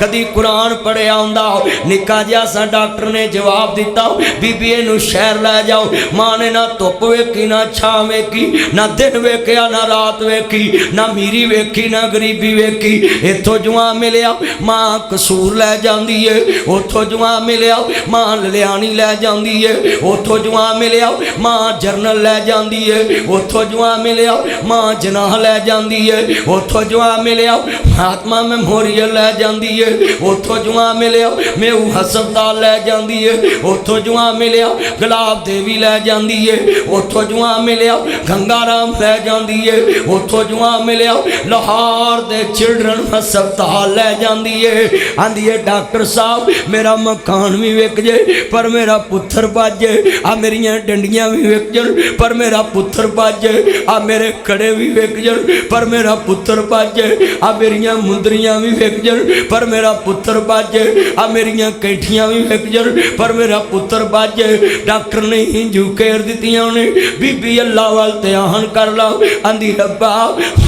कदी कुरान पढ़िया हुंदा निक्का जिहा सा डॉक्टर ने जवाब दिता बीबी इनू शहर लै जाओ। मां ने ना धुप वेखी ना छां वेखी, ना दिन वेखिया ना रात वेखी, ना मीरी वेखी ना गरीबी वेखी। इत्थों जुआ मिलिया मां कसूर लै जांदी है, उथों जुआ मिलिया मां ललियानी लै जांदी है, उथों जुआ मिलिया मां जरनल लै जांदी है, उथों जुआ मिलिया मां जनाह लै जांदी है, उथों जुआ मिलिया महात्मा मेमोरियल लै जांदी है, उथों जुआ मिलिया मेऊ हस्पताल लै जांदी है, उथों जुआ मिलिया गुलाब देवी लै जांदी है, उथों जुआ मिलिया गंगाराम लै जांदी है, उथों जुआ मिलिया लाहौर दे चिल्ड्रन हस्पताल लै जांदी है। आंदी है डॉक्टर साहब मेरा मकान भी विक जाए पर मेरा पुत्र बच जाए, आ मेरियां डंडियां भी विक जान पर मेरा पुत्र बच जाए, आ मेरे कड़े भी विक जान पर मेरा पुत्र बच जाए, आ मेरियां मुंदरियां भी विक जान पर मेरा पुत्र बच जाए, आ मेरियां कैठियां भी विक जान पर मेरा पुत्र बच जाए। डॉक्टर ने हिंजू घेर दित्तियां ने, बीबी अल्लाह वाल ध्यान कर ला, आंदी रब्बा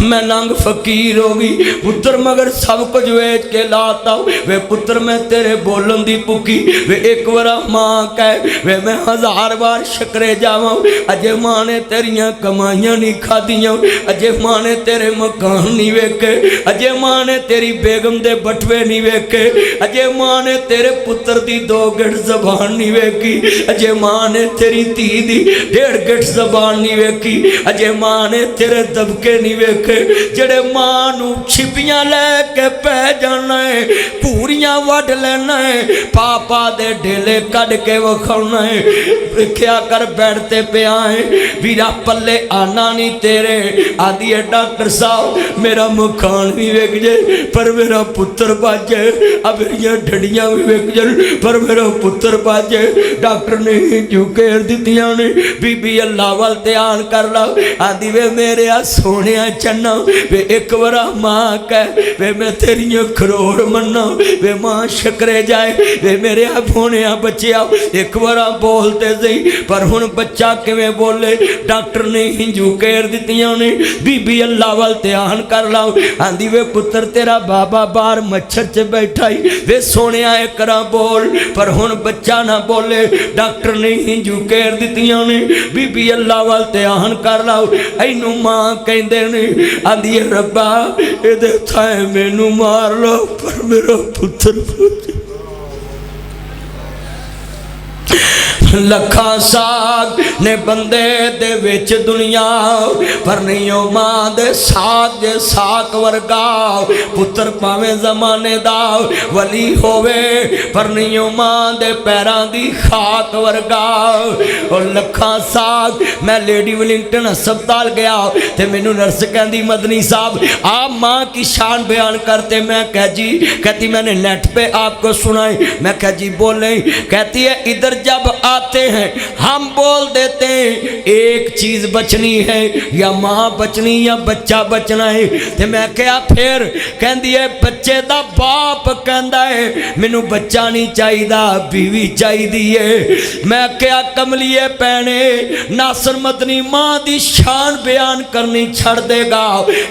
मैं नंग फकीर हो गई, पुत्र मगर सब कुछ वेच के लाता, वे पुत्र मैं तेरे बोलन दी भुखी, वे एक बार मां कह, वे मैं 1000 बार शकरे जावा, अजे मां ने तेरियां कमाइयां नहीं खादियां, अजे मां ने तेरे मकान नहीं वेखे, अजे मां ने तेरी बेगम दे बटवे नहीं वेखे, अजे मां ने तेरे पुत्र दी 2 गिठ जबान नहीं वेखी, अजे मां ने तेरी धी दी 1.5 गिठ जबान नहीं वेखी, अजे मां ने तेरे दबके नहीं वेखे, जेड़े मां नू छिपियां लैके पै जाना है, पूरियां वड लेना है, पापा दे ढेले कढ़ के विखाना है, वेख्या कर बैठते पिया है वीरा पल्ले आना नहीं तेरे, आदि है डॉक्टर साहब मेरा मकान भी विक जाए पर मेरा पुत्र बच जाए, अब मेरियां ढड़ियां भी विक जान पर मेरा पुत्र बच जाए। डॉक्टर ने हिंजू घेर दित्तियां ने, बीबी अल्लाह वाल ध्यान कर ला, आदि वे मेरे सोने चन्ना, वे एक बार मां कह, वे मैं तेरियां करोड़ मन्ना, वे मां शकरे जाए, वे मेरे होने बच्चिया एक बार बोलते सही पर हुण बच्चा किवें बोले। डॉक्टर ने हिंजू घेर दित्तियां ने, बीबी अल्लाह वाल ध्यान कर ला, आंदी वे पुत्र तेरा बाबा बाहर मच्छर च बैठा ही, वे सोने एक करा बोल पर हुण बच्चा ना बोले। डॉक्टर ने हिंजू घेर दित्तियां ने, बीबी अल्लाह वाल ध्यान कर ला, इनू मां कहंदे ने, आंदी रब्बा इहदे थाए मैनू मार लो पर मेरा पुत्र लखा साग ने बंदे दे विच दुनिया पर नहीं ओ मां दे साग जे साक वर्गा, पुत्र भावें जमाने दा वली होवे पर नहीं ओ मां दे पैरां दी खाक वर्गा। और लखा साग मैं लेडी विलिंगटन अस्पताल गया ते मैनू नर्स कहती मदनी साहब आप मां की शान बयान करते, मैं कह जी, कहती मैंने नेट पे आपको सुनाई, मैं कह जी बोले, कहती है इधर जब आते हैं हम बोल देते हैं एक चीज बचनी है या मां बचनी या बच्चा बचना है, ते मैं क्या फिर कहती है बच्चे दा बाप कहता है मैनू बच्चा नहीं चाहिदा बीवी चाहिदी है। मैं क्या कमलिए पैने नासर मदनी मां दी शान बयान करनी छड़ देगा,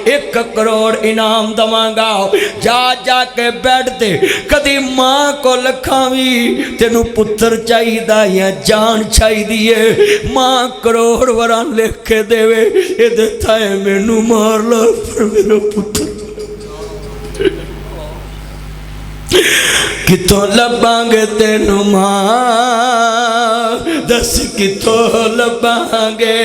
1 करोड़ इनाम दवांगा, जा जा के बैठ दे कदी मां को लखावी तेनू पुत्र चाहिदा या जान चाहिदी है, मां करोड़ वरा लिख के देवे इहदे थाए मैनू मार ला पर मेरा पुत्र कितों लभांगे तेनू मां दस कितों लभांगे,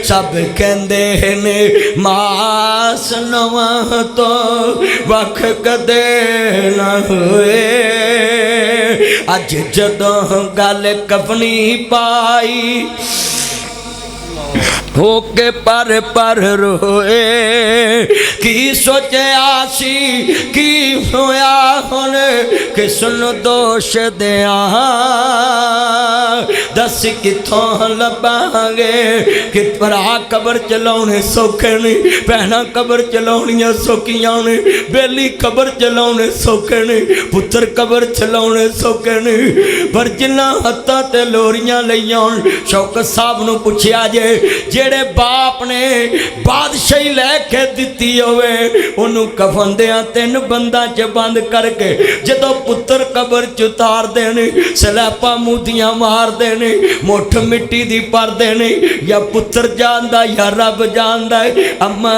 सब कहंदे ने मास नवां तो वख कदे ना होए, अज जदों गल कफनी पाई होके पर रोए, की सोचा सी की होया हुण किसन दोष दिया, दस किथों लभांगे कि भरा कबर चलाने सौखे नहीं, भैना कबर चलाउणियां सौखियां ने, बेली कबर चलाने सौखे नहीं, पुत्र कबर चलाने सौखे नहीं, पर जिन्ना हत्थां ते लोरियां लईआं शौकत साहब नूं पुछया जे जेड़े बाप ने बादशाही लैके दिती होवे उन्होंने कफन दिया 3 बंदा च बंद करके जदों पुत्र कबर च उतार देने सलैपा मूदियां मार देने मुठ मिट्टी दी पर देने या पुत्र जानदा या रब जानदा है। अम्मा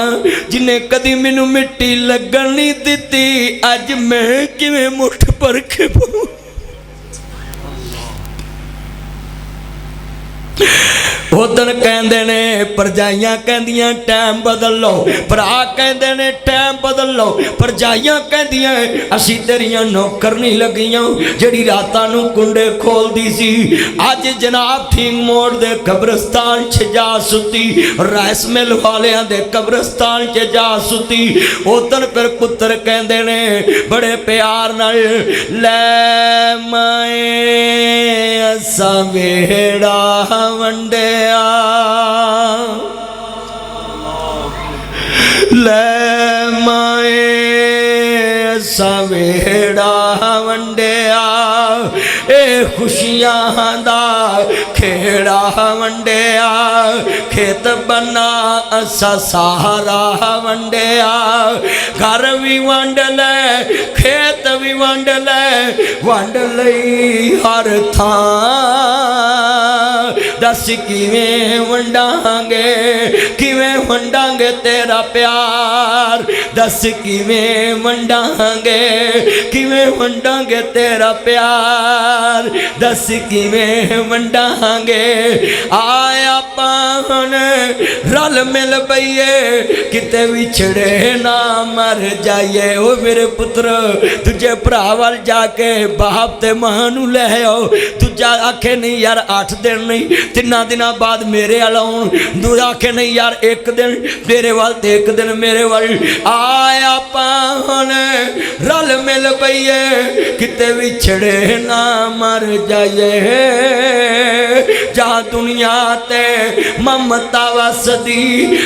जिन्हें कदी मैनू मिट्टी लगन नहीं दिती अज मैं किवें मुठ भर के उधर कहते ने परजाइयां कहदियां टाइम बदल लो, भरा कहते ने टाइम बदल लो, परजाइयां कहदियां असी तेरियां नौकर नहीं लगियां जिहड़ी रातां नूं कुंडे खोलदी सी। अज जनाब ठीक मोड़ दे कब्रस्तान च जा सुती, राइस मिल वालियां दे कब्रस्तान च जा सुती। उधर फिर पुत्र कहते ने बड़े प्यार नाल लै माए असा वेड़ा वंडिया ले सवेड़ा वंडिया, ए खुशियां दा खेड़ा वंडिया, खेत बना असा सारा वंडिया, घर भी वंड ले खेत भी वंड ले, वंड लई हर थां, दस किवें वंडांगे किवें वंडांगे तेरा प्यार, दस किवें वंडांगे किवें वंडांगे तेरा प्यार, दस किवें वंडांगे। आया पान रल मिल पईए किते विछड़े ना मर जाइए। ओ मेरे पुत्र तुझे भरा वाल जाके बाप ते मां नू लै आओ, दूजा आखे नहीं यार 8 दिन नहीं 3 दिनों बाद मेरे वाल आउण, दूजा आखे नहीं यार 1 दिन तेरे वाल ते 1 दिन मेरे वाल। आया पान रल मिल पईए किते विछड़े ना मर जाइए, जहाँ दुनिया ते ममता वसदी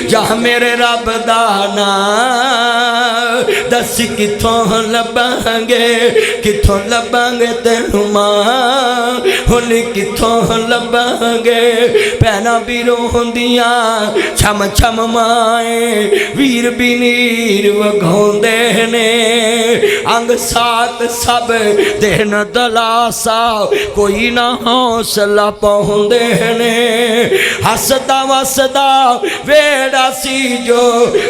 जहाँ मेरे रब दा नाम, दस किथों लभांगे किथों लभांगे तेनू मां, हुण किथों लभांगे। भैनां भी रोंदियां छम छम माए, वीर भी नीर वगाउंदे ने, अंग साथ सब दिन दलासा कोई ना हौसला पाउंदे ने। हसदा वसदा वेड़ा सी जो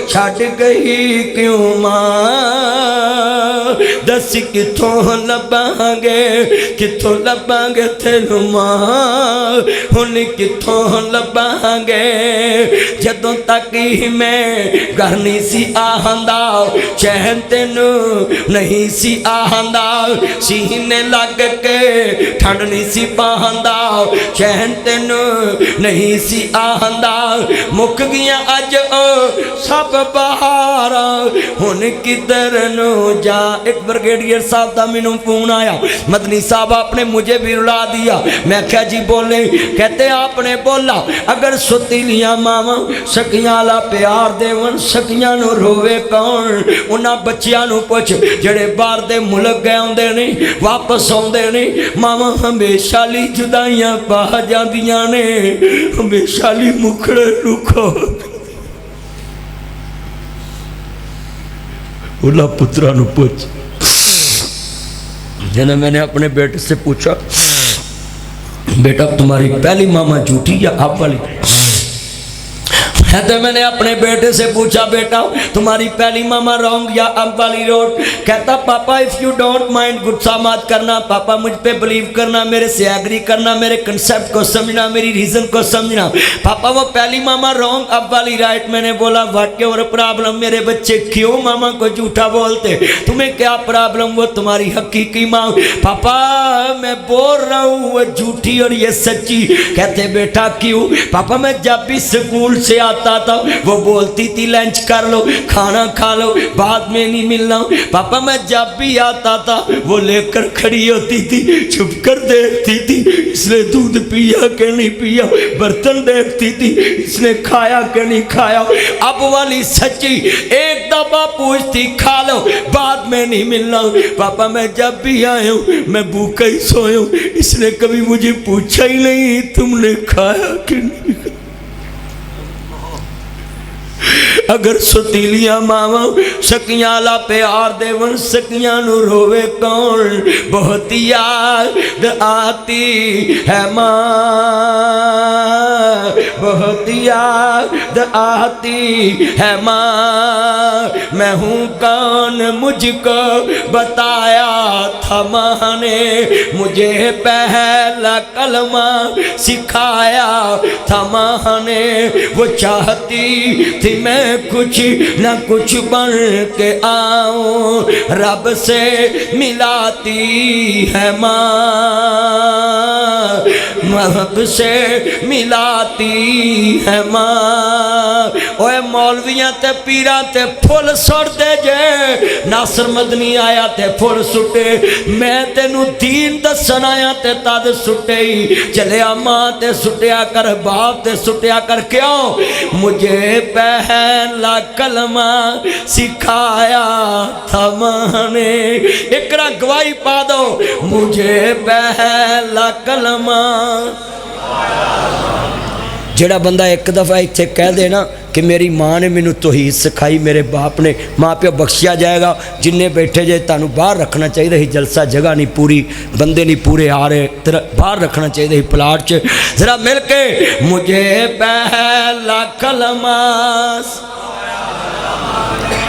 छड़ गई क्यों मां, दस किथों लभांगे तेनू मां, हुण किथों लभांगे। जदों तक ही मैं घर नहीं सी आंदा, चैन तेनू नहीं सी आंदा, सीने लग के ठंड नहीं सी पांदा, चैन तेनू नहीं सी आंदा। मुक गईयां अज ओ सब बहारा, हुण किधर नू जा। एक ब्रिगेडियर साहब का मैनू फोन आया, मदनी साहब आपने मुझे भी रुला दिया। मैं क्या जी बोले? कहते आपने बोला अगर सुतीलियां मावां सखियां वाला प्यार देवन, सखियां नू रोवे कौन? उन्हां बच्चियां नू पुछ जेड़े बाहर दे मुल्क गए आउंदे ने वापस आउंदे ने, मावां हमेशा लई जुदाइयां पा जांदियां ने, हमेशा लई मुखड़े रुखो। उला पुत्रा नू पूछ। जब मैंने अपने बेटे से पूछा बेटा तुम्हारी पहली मामा झूठी या आप वाली? तो मैंने अपने बेटे से पूछा बेटा तुम्हारी पहली मामा रॉन्ग या अब वाली रोड? कहता पापा इफ यू डोंट माइंड गुस्सा मत करना पापा, मुझ पे बिलीव करना, मेरे से एग्री करना, मेरे कंसेप्ट को समझना, मेरी रीजन को समझना। पापा वो पहली मामा रॉन्ग अब वाली राइट। मैंने बोला व्हाट योर प्रॉब्लम? मेरे बच्चे क्यों मामा को झूठा बोलते? तुम्हें क्या प्रॉब्लम? वो तुम्हारी हकीकी माँ। पापा मैं बोल रहा हूँ वो झूठी और ये सच्ची। कहते बेटा क्यों? पापा मैं जब भी स्कूल से आता था वो बोलती थी लंच कर लो, खाना खा लो, बाद में नहीं मिलना। पापा मैं जब भी आता था वो लेकर खड़ी होती थी, छुप कर देखती थी इसने दूध पिया कि नहीं पिया, बर्तन देखती थी इसने खाया कि नहीं खाया। अब वाली सच्ची एक दफा पूछती खा लो, बाद में नहीं मिलना। पापा मैं जब भी आया हूँ मैं भूखा ही सोया हूँ, इसने कभी मुझे पूछा ही नहीं तुमने खाया कि नहीं। अगर सुतीलियां मावा सकियां ला प्यार देवन, सकियां नू रोवे कौन? बहुत याद आती है माँ, बहुत याद आती है माँ। मैं हूँ कौन मुझको बताया था माँ ने, मुझे पहला कलमा सिखाया था माँ ने। वो चाहती थी मैं कुछ न कुछ बन के आऊं, रब से मिलाती है माँ, रब से मिलाती है माँ। ओए मौलवियां ते पीरां ते फुल सुटदे जे। नासर मदनी आया ते फुल सुटे। मैं तेनू दीन दसन आया ते तद सुटे ही। चलिया मां ते सुटिया कर, बाप ते सुटिया कर। क्यों? मुझे पहला कलमा सिखाया था मां ने। एक गवाही पा दो, मुझे पहला कलमा। जेड़ा बंदा एक दफ़ा इत्थे कह दे ना कि मेरी माँ ने मैनू तौहीद सिखाई, मेरे बाप ने, माँ प्यो बख्शिया जाएगा। जिन्ने बैठे जे तुहानू बाहर रखना चाहिए ही। जलसा जगह नहीं पूरी, बंदे नहीं पूरे आ रहे, तेरा बाहर रखना चाहिए ही प्लाट च। जरा मिल के मुझे पहला कलमा।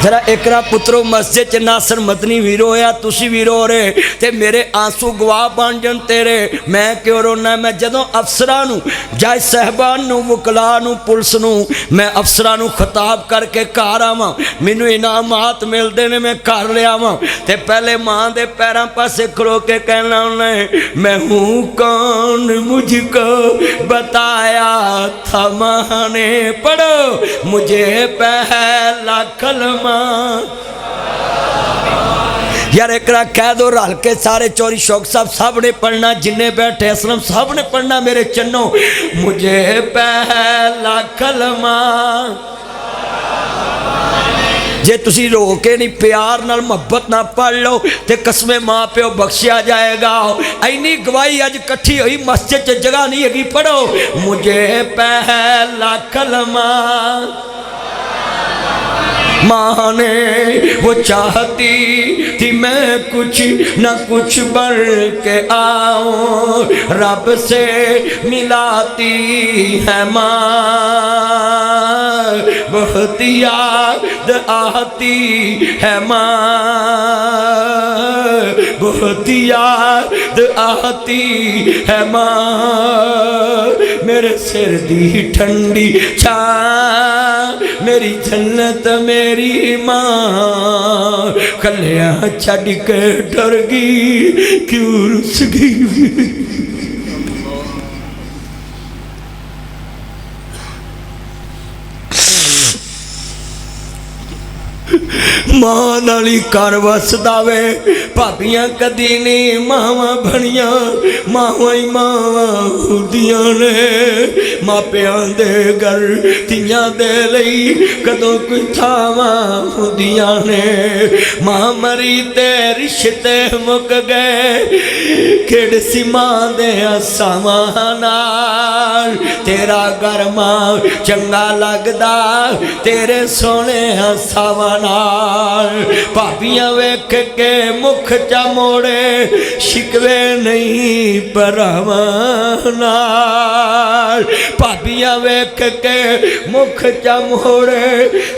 जरा एकरा पुत्रो मस्जिद च नासर मदनी भी रोया, तुसी भी रो रहे ते मेरे आंसू गवाह बन जन तेरे। मैं क्यों रोना? मैं जदों अफसरां नू, जज साहबान नू, वकला नू, पुलिस नू, मैं अफसरां नू खिताब करके घर आवां, मैनू इनामात मिलते ने, मैं घर लिया वां ते पहले माँ दे पैरां पासे खलो के कहना उन्हें, मैं हूँ कौन मुझको बताया था माँ ने। पढ़ो मुझे पहला कलमा। यार एक कह दो रल के सारे, चौरी शौक साहब सब ने पढ़ना, जिन्हें बैठे असलम सब ने पढ़ना मेरे चन्नो। मुझे पहला कलमा। जे तुसी रो के नहीं प्यार नाल मुहब्बत ना पढ़ लो तो कसमें माँ प्यो बख्शिया जाएगा। इन्नी गवाही अज कट्ठी हुई मस्जिद च जगह नहीं हैगी। पढ़ो मुझे पहला कलमा। माँ ने वो चाहती थी मैं कुछ न कुछ बन के आऊं, रब से मिलाती है माँ, बहुत याद आती है माँ, बहुत याद आती है माँ। मेरे सिर दी ठंडी छां, मेरी जन्नत मेरी मां, कलिया छड़ के डर गई क्यों रुस गई। मां नाली घर वसदा वे, भाबियां कदी नहीं मावां बनिया, मावां ही मावां हुंदियां ने। मापियां दे घर तियां दे लई कदों कोई थावां हुंदियां ने। मां मरी ते रिश्ते मुक गए, खेड़ सी मां दे असावां नाल। तेरा घर मां चंगा लगदा तेरे सोने असावां नाल। भाबियां वेख के मुख चा मोड़े, शिकवे नहीं भरावां नाल। भाबियां वेख के मुख चा मोड़े,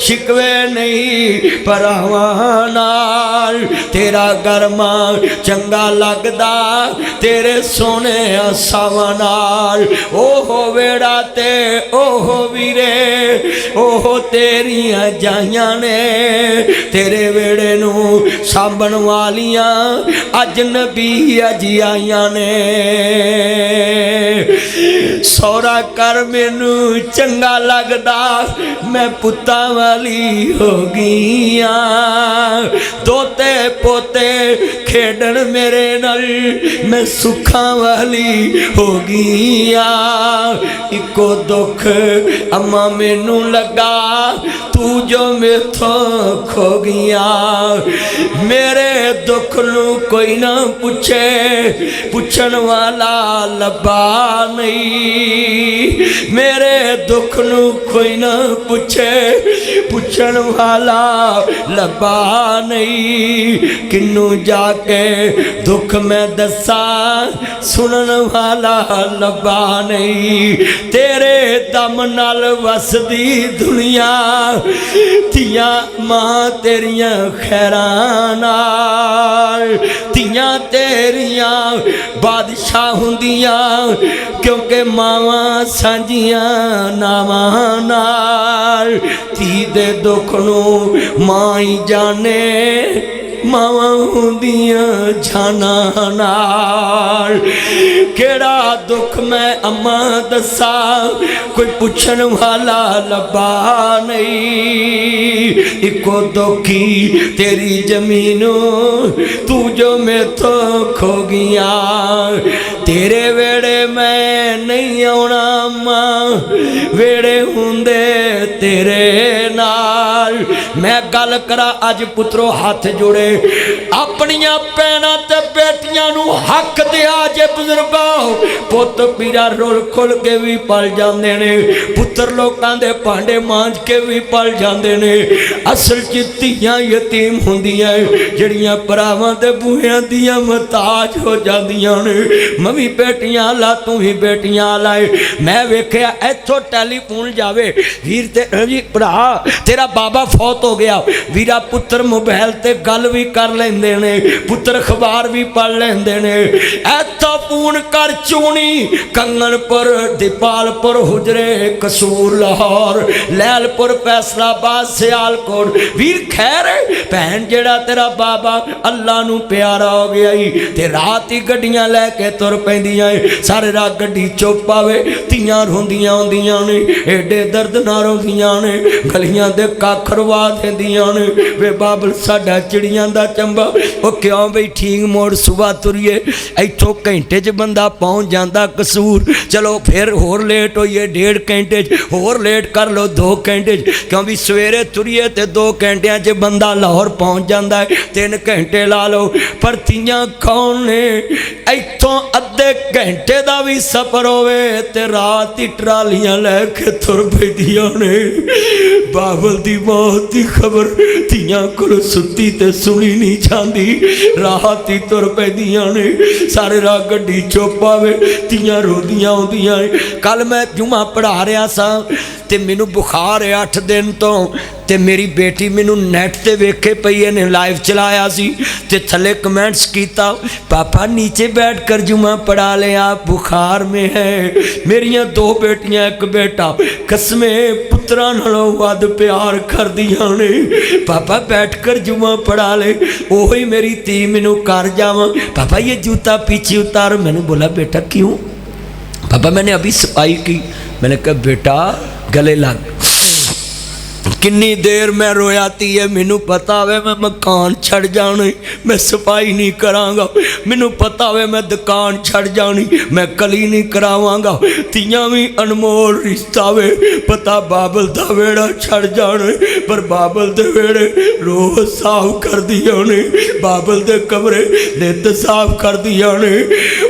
शिकवे नहीं भरावां नाल। तेरा घर मां चंगा लगदा तेरे सोने असावां नाल। ओहो वेड़ा ते ओहो वीरे, ओहो तेरियां जाइयां ने, तेरे वेड़े नू सांभण वालियां अजनबी अज आइयां ने। सौरा कर मैनू चंगा लगदा, मैं पुत्तां वाली हो गईया। दोते पोते खेडण मेरे नाल, मैं सुखां वाली हो गईया। इको दुख अम्मा मैनू लगा, तू जो मेथों खो गईया। मेरे दुख नू कोई ना पूछे, पुछण वाला लब्बा नहीं। मेरे दुख नू कोई ना पूछे, पुछण वाला लब्बा नहीं। किन्नू जाके दुख मैं दसा, सुनन वाला लब्बा नहीं। तेरे दम नाल वसदी दुनिया, तियां मां तेरियां खैरां नाल। तियां तेरियां बादशाह हुंदियां, क्योंकि मावां सांझियां नावां नाल। धी दे दुख नू मां ही जाने, मावां हुंदियां जाना नाल। केड़ा दुख मैं अम्मा दसा, कोई पुछन वाला लबा नहीं। इको दुखी तेरी जमीनों तू जो मेथों खो गया। तेरे वेड़े मैं नहीं आउणा मां, वेड़े हुंदे तेरे नाल। मैं गल करा अज पुत्रो हाथ जोड़े अपनियां भैणां ते बेटियां नूं हक दिया जे बुजुर्गो। पुत पीरा रुल खुल के भी पल जाते ने, पुत्र लोगों के भांडे मांज के भी पल जाते ने। असल च धीआं यतीम हुंदियां जिहड़ियां भरावां ते बूहियां दियां मताज हो जांदियां ने। मवी बेटियां ला तू ही बेटियां लाए। मैं वेखिया इत्थों टैलीफोन जावे वीर ते जी भरा तेरा बाबा फौत हो गया, वीरा पुत्र मोबाइल ते गल भी कर लेंदे ने, पुत्र अखबार भी पढ़ लेंदे ने। इत्थों फोन कर चूनी कंगनपुर दीपालपुर हुजरे कसूर लाहौर लैलपुर फैसलाबाद सियालकोट। वीर खैर भैन जेड़ा तेरा बाबा अल्लाह नू प्यारा हो गया ही ते रात ही गड्डियां लैके तुर पैंदियां सारे रात गड्डी चुप आवे। धीआं रोंदियां होंदियां ने एडे दर्द ना रोंदियां ने, गलियां दे कख रवा देंदियां ने। वे बाबल साडा चिड़ियां दा चंबा ओ क्यों बई ठीक मोड़ सुबह तुरीए इत्थों घंटे च बंदा पहुँच जाता कसूर। चलो फिर होर लेट होइए 1.5 घंटे होर लेट कर लो 2 घंटे क्योंकि सवेरे तुरीए तो 2 घंटिया च बंदा लाहौर पहुँच जाता है, 3 घंटे ला लो। पर तियां कौन ने इत्थों अद्धे घंटे का भी सफर होवे ते रात ही ट्रालियां लैके तुर पैंदियां ने। बाबल दी मौत की खबर तियां कोल सुती ते सुनी नहीं जाती, रात ही तुर पैंदियां ने। सारे रात गड्डी चुप आवे तियां रोंदियां आउंदियां। कल मैं जुमा पढ़ा रहा सा ते मैनू बुखार है 8 दिन तो ते मेरी बेटी मैनू नैट ते वेखे पई ने लाइव चलाया सी ते थले कमेंट्स किया पापा नीचे बैठ कर जुमा पढ़ा लिया बुखार में है। मेरिया 2 बेटियां 1 बेटा कसमे पुत्रा नालों वध प्यार कर दिया ने। पापा बैठ कर जुमा पढ़ा ले। ओही मेरी धी मैनू कर जावा पापा ये जूता पीछे उतार। मैंने बोला बेटा क्यों? पापा मैंने अभी सफाई की। मैंने कहा बेटा गले लग। किन्नी देर मैं रोया थी है, मैनू पता है मैं मकान छड़ जाने, मैं सफाई नहीं करांगा। मैनू पता है मैं दुकान छड़ जानी, मैं कली नहीं करावांगा। तियां भी अनमोल रिश्ता वे, पता बाबल दा वेड़ा छड़ जाने पर बाबल दे वेड़े रोज साफ कर दिया ने, बाबल दे कमरे नित साफ कर दिया ने।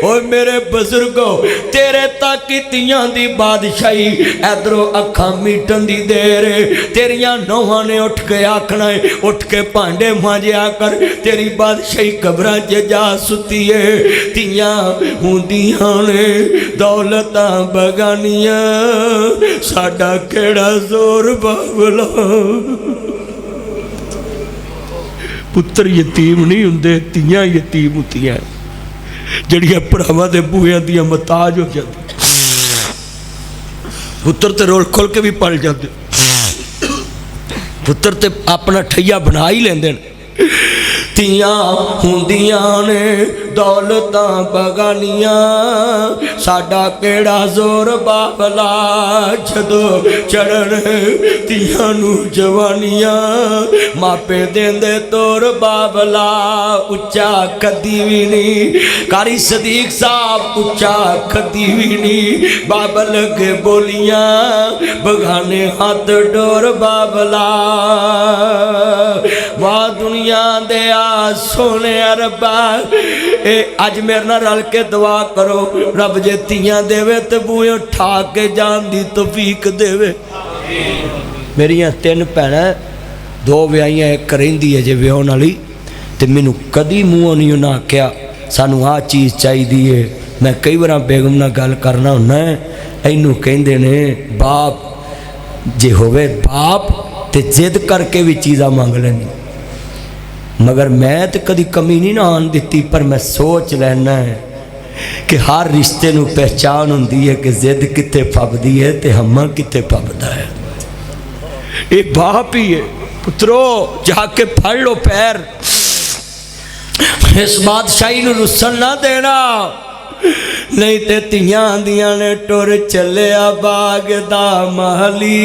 और मेरे बुजुर्गो तेरे तक ही तियां दी बादशाही इधरों अखा मीटन दी देर तेरी नौहां ने उठ के आखना है उठ के भांडे मांजिया कर, तेरी बादशाही कब्रां च जा सुती है। तियां हुंदियां ने दौलतां बगानियां साडा केड़ा जोर बाबला। पुत्र यतीम नहीं हुंदे, तियां यतीम हुंदियां जड़ियां भरावां दे बूहियां दियां मताज हो जांदी। पुत्र ते रोल खोल के भी पल जाते, पुत्र ते अपना ठैया बना ही लेंदे ने। तियां हुंदियां ने दौलतां बगानियां साडा केड़ा जोर बाबला। जदों चढ़न तियां नूं जवानियां मापे देंदे तोर बाबला। उच्चा कदी भी नहीं कारी सदीक साहब, उच्चा कदी भी नहीं बाबल के बोलियां बगाने हाथ डोर बाबला। वाह दुनिया दे सोने रब्बा ए अज मेरे नाल रल के दुआ करो रब जे तियां देवे ते बूहे ठा के जान दी तौफीक देवे। मेरिया 3 भैणां 2 विआहियां 1 रहिंदी है जे विआहण वाली ते मैनू कदी मूँहों नहीं उन्हें आख्या सानू आ चीज़ चाहिए है। मैं कई बार बेगम नाल गल करना हुन्ना इनू कहिंदे ने बाप जे होवे बाप ते जिद करके भी चीज़ां मंग लैंदी, मगर मैं तो कभी कमी नहीं ना आन दी। पर मैं सोच लेना है कि हर रिश्ते नूं पहचान हुंदी है कि जिद कित्थे फबदी है ते हम्मा कित्थे फबदा है। ये बाप ही है। पुत्रो जाके फड़ लो पैर इस बादशाही नूं रुसन ना देना, नहीं ते तियां आंदियां ने टुर चलिया बाग दा महली,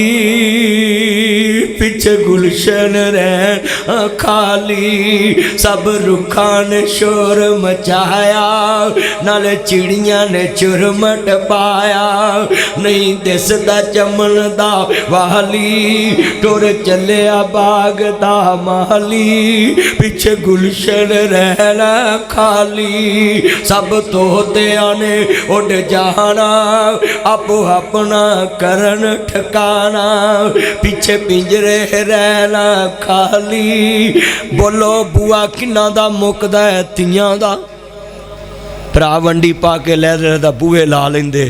पिछे गुलशन रहन खाली। सब रुखां ने शोर मचाया, नाले चिड़ियां ने चुरमट पाया, नहीं दिसदा चमन दा वाली, टुर चलिया बाग दा महली, पिछे गुलशन रहना खाली। सब तोते ने उड़ जाना, आपो अपना करन ठिकाना, पीछे पिंजरे रहना खाली। बोलो बुआ किन्ना दा मुकदा है तियां दा, भरा वंडी पा के लैदर दा बूहे ला लेंदे,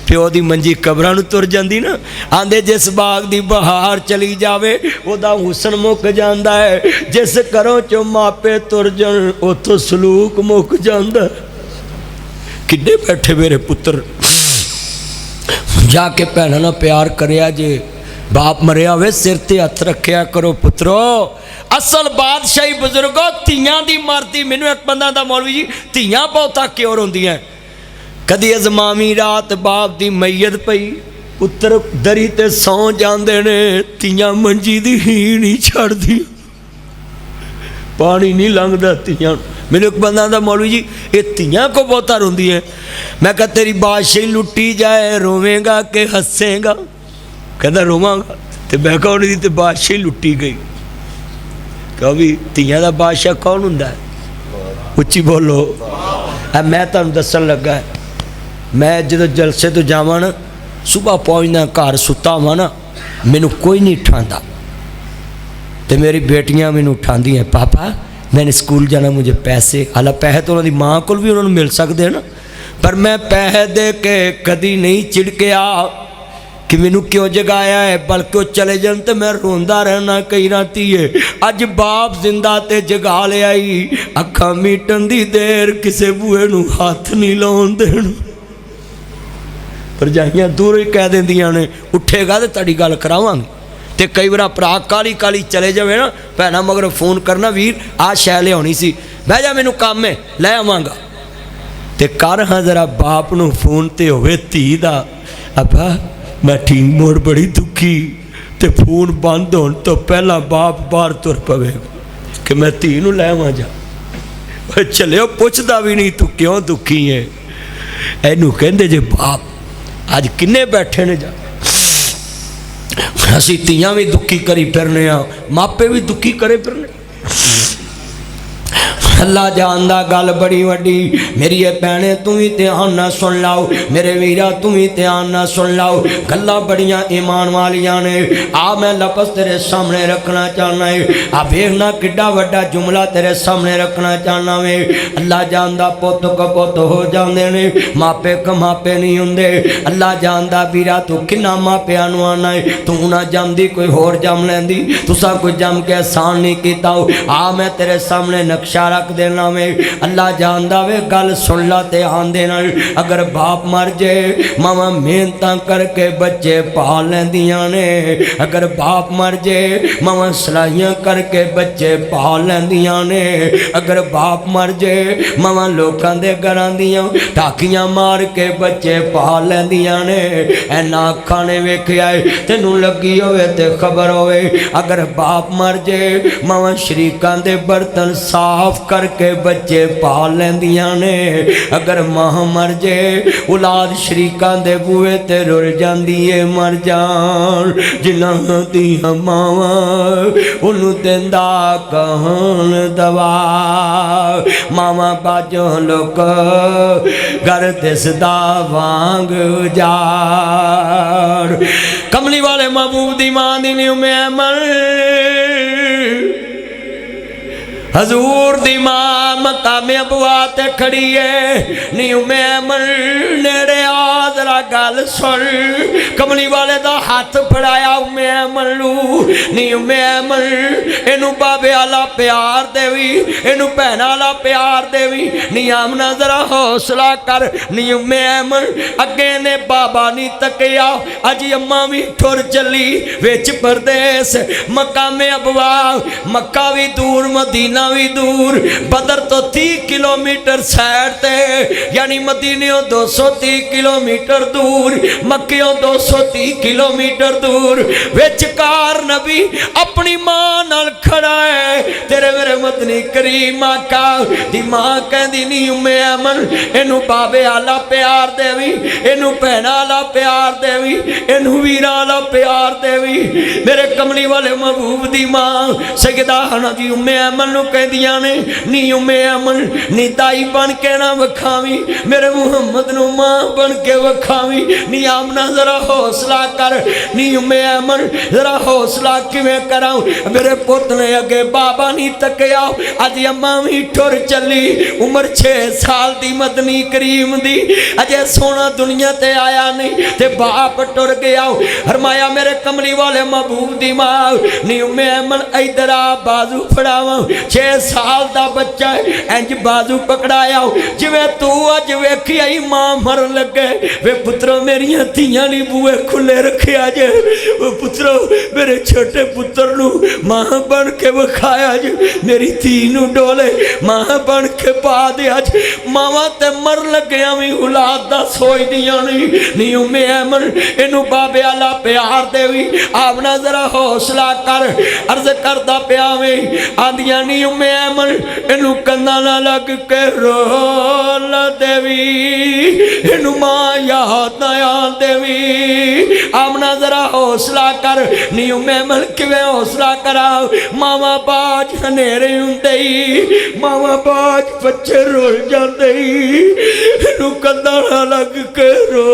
प्यो दी मंजी कबरां नूं तुर जांदी ना। आंदे जिस बाग दी बहार चली जावे ओदा हुसन मुक जांदा है, जिस घरों चों मापे तुर जाण उत्थों सलूक मुक जांदा। किड्डे बैठे मेरे पुत्र, जाके भैनों नाल प्यार करिया जे, बाप मरिया होवे सिर ते हथ रखिया करो पुत्रो। असल बादशाही बुजुर्गो धीआं दी मरदी। मैनू एक बंदा दा मौलवी जी धीआं बहुता क्यों रोंदियां, कदी अजमावी रात बाप दी मैयत पई, पुत्र दरी ते सौ जांदे ने, धीआं मंजी दी ही नहीं छड़दी, पानी नहीं लंघदा धीआं। मैंने एक बंदा दा मौलवी जी ये धीआं को बहुता रोंदी है। मैं कहा तेरी बादशाही लुट्टी जाए रोवेगा कि हसेगा? कहता रोवांगा। तो मैं कहा उन्हें तो बादशाही लुट्टी गई। कहा भी धीआं दा बादशाह कौन हुंदा है? उच्ची बोलो। मैं तुहानूं दस्सण लगा है, मैं जो जलसे तो जावां ना, सुबह पहुँचना घर सुता हुआ ना, मैनू कोई नहीं उठांदा, तो मेरी बेटियां मैनू उठांदी हैं, पापा मैंने स्कूल जाना, मुझे पैसे। हालां पैसे तो उन्होंने माँ को भी उन्होंने मिल सकते हैं ना, पर मैं पैसे दे के कदी नहीं चिड़किया कि मैनू क्यों जगाया है, बल्कि वो चले जान तो मैं रोंदा रहना कई राती है। अज बाप जिंदा ते जगा लिया, अखा मीटन दी देर किसे बूहे नू हाथ नहीं लाउण देण। भरजाइयां दूर ही कह देंदियां ने उठेगा तो तुहाडी गल करावांगे। तो कई बार भरा काली काली चले जाए ना, भैन मगर फोन करना वीर आ शै लियानी सी, बह जा मैनू काम है लै आवांगा। तो कर हाँ जरा बाप नू फोन ते होवे धी दा, अपा मैं ठीक मोड़ बड़ी दुखी, तो फोन बंद होने तो पहला बाप बाहर तुर पवेगा कि मैं धी नू लै आवां जा। चलियो पुछदा भी नहीं तू क्यों दुखी है। इनू कहंदे जे बाप। अज किन्ने बैठे ने जा, असी धीआं भी दुखी करी फिरने, मापे भी दुखी करे फिरने। अल्लाह जानदा गल बड़ी वड्डी। मेरी भैने तू भी ध्यान ना सुन लाओ, मेरे वीरा तू भी ध्यान ना सुन लाओ, गल्लां बड़ियां ईमान वालियां ने। आ मैं लफ्ज़ तेरे सामने रखना चाहना है, आ वेखना किड्डा वड्डा जुमला तेरे सामने रखना चाहना वे। अल्लाह जानदा पुत कपुत हो जांदे ने, मापे कमापे नहीं हुंदे। अल्लाह जानदा वीरा तू किन्ना मापियां नूं आना है, तू ना जमदी कोई होर जम लैंदी, तुसा कोई जम के एहसान नहीं कीता। आ मैं तेरे सामने नक्शा रख देना वे। अल्लाह जानदा वे गल सुन ला ते आंदे नाल। अगर बाप मर जाए मावां मेहनत करके बच्चे पाल लैंदियां ने, अगर बाप मर जाए मावां सलाइयां करके बच्चे पाल लैंदियां ने, अगर बाप मर जाए मावां लोकां दे घरां दियां टाकियां मार के बच्चे पाल लैंदियां ने। ऐना अखां ने वेखिया तैनूं लगी होवे ते खबर होवे, अगर बाप मर जाए मावां शरीकां दे बर्तन साफ करके बच्चे पाल लैंदियां ने। अगर मां मर जाए औलाद शरीकां दे बूहे ते रुल जांदी है, मर जान जिन्हां दियां मावां उन्नू देंदा कहन दवा। मावां बाजों लोक घर दिसदा वांग जार। कमली वाले महबूब दी मां दी नी उम्मे हजूर दी मां मकामे अबुआ ते खड़ी है, नी उम्मे नेड़े आ जरा गल सुन कमली वाले दा हाथ फड़ाया उम्मे ऐमन नू नी उम्मे ऐमन इनू बाबे आला प्यार देवी इनू भैन आला प्यार देवी नी आमना जरा हौसला कर नी उम्मे ऐमन अगे ने बाबा नी तकिया अज अम्मा भी ठुर चली विच परदेस मकामे अबवा मक्का भी दूर मदीना भी दूर बदर तो 30 किलोमीटर साइड ते यानी मदीने 230 किलोमीटर दूर मक्कियों 230 किलोमीटर दूर विचकार नबी अपनी मां नाल खड़ा है तेरे मेरे मदनी करीम आका दी मां कहंदी नी उम्मे ऐमन इनू बाबे आला प्यार देवी इनू भैणा आला प्यार देवी इनू वीरां आला प्यार देवी मेरे कमली वाले महबूब दी मां सैयदा हना दी उम्मे ऐमन नू कहंदियां ने नी उम्मे ऐमन नी दाई बन के ना वखावी मेरे मुहम्मद नू मां बन के वखावी नी आमना जरा हौसला कर नी उम्मे ऐमन जरा हौसला किवें करां मेरे पुत ने अगे बाबा नहीं तकिया अज अम्मा भी ठुर चली उम्र 6 साल दी मदनी करीम दी अजे सोना दुनिया ते आया नहीं ते बाप टुर गया फरमाया मेरे कमली वाले महबूब दी मां नी उम्मे ऐमन इधर आ बाजू फड़ावा 6 साल दा बच्चा इंज बाजू पकड़ाया जिवें तू अज वेखी आई मां मरन लगे वे पुत्रो मेरिया धीयां नी बूहे खुले रखिया जे वो पुत्रो मेरे छोटे पुत्र नू मां बन के विखाया जे मेरी धी नू डोले मां बन के पा दे अज मावां ते मर लगिया भी औलाद दा सोचदियां नी उम्मे ऐमन इनू बाबे आला प्यार देवी आपना जरा हौसला कर अर्ज करदा पिया वे आंदियां नी उम्मे ऐमन इनू कंधा ना लग के रोल देवी इनू मां याद ना आन देवी आमना जरा हौसला कर नी उम्मे ऐमन किवें हौसला करा मावा बाज हनेरे हुंदे मावा बाज बच्चे रुल जांदे इनू कंधा ना लग के रो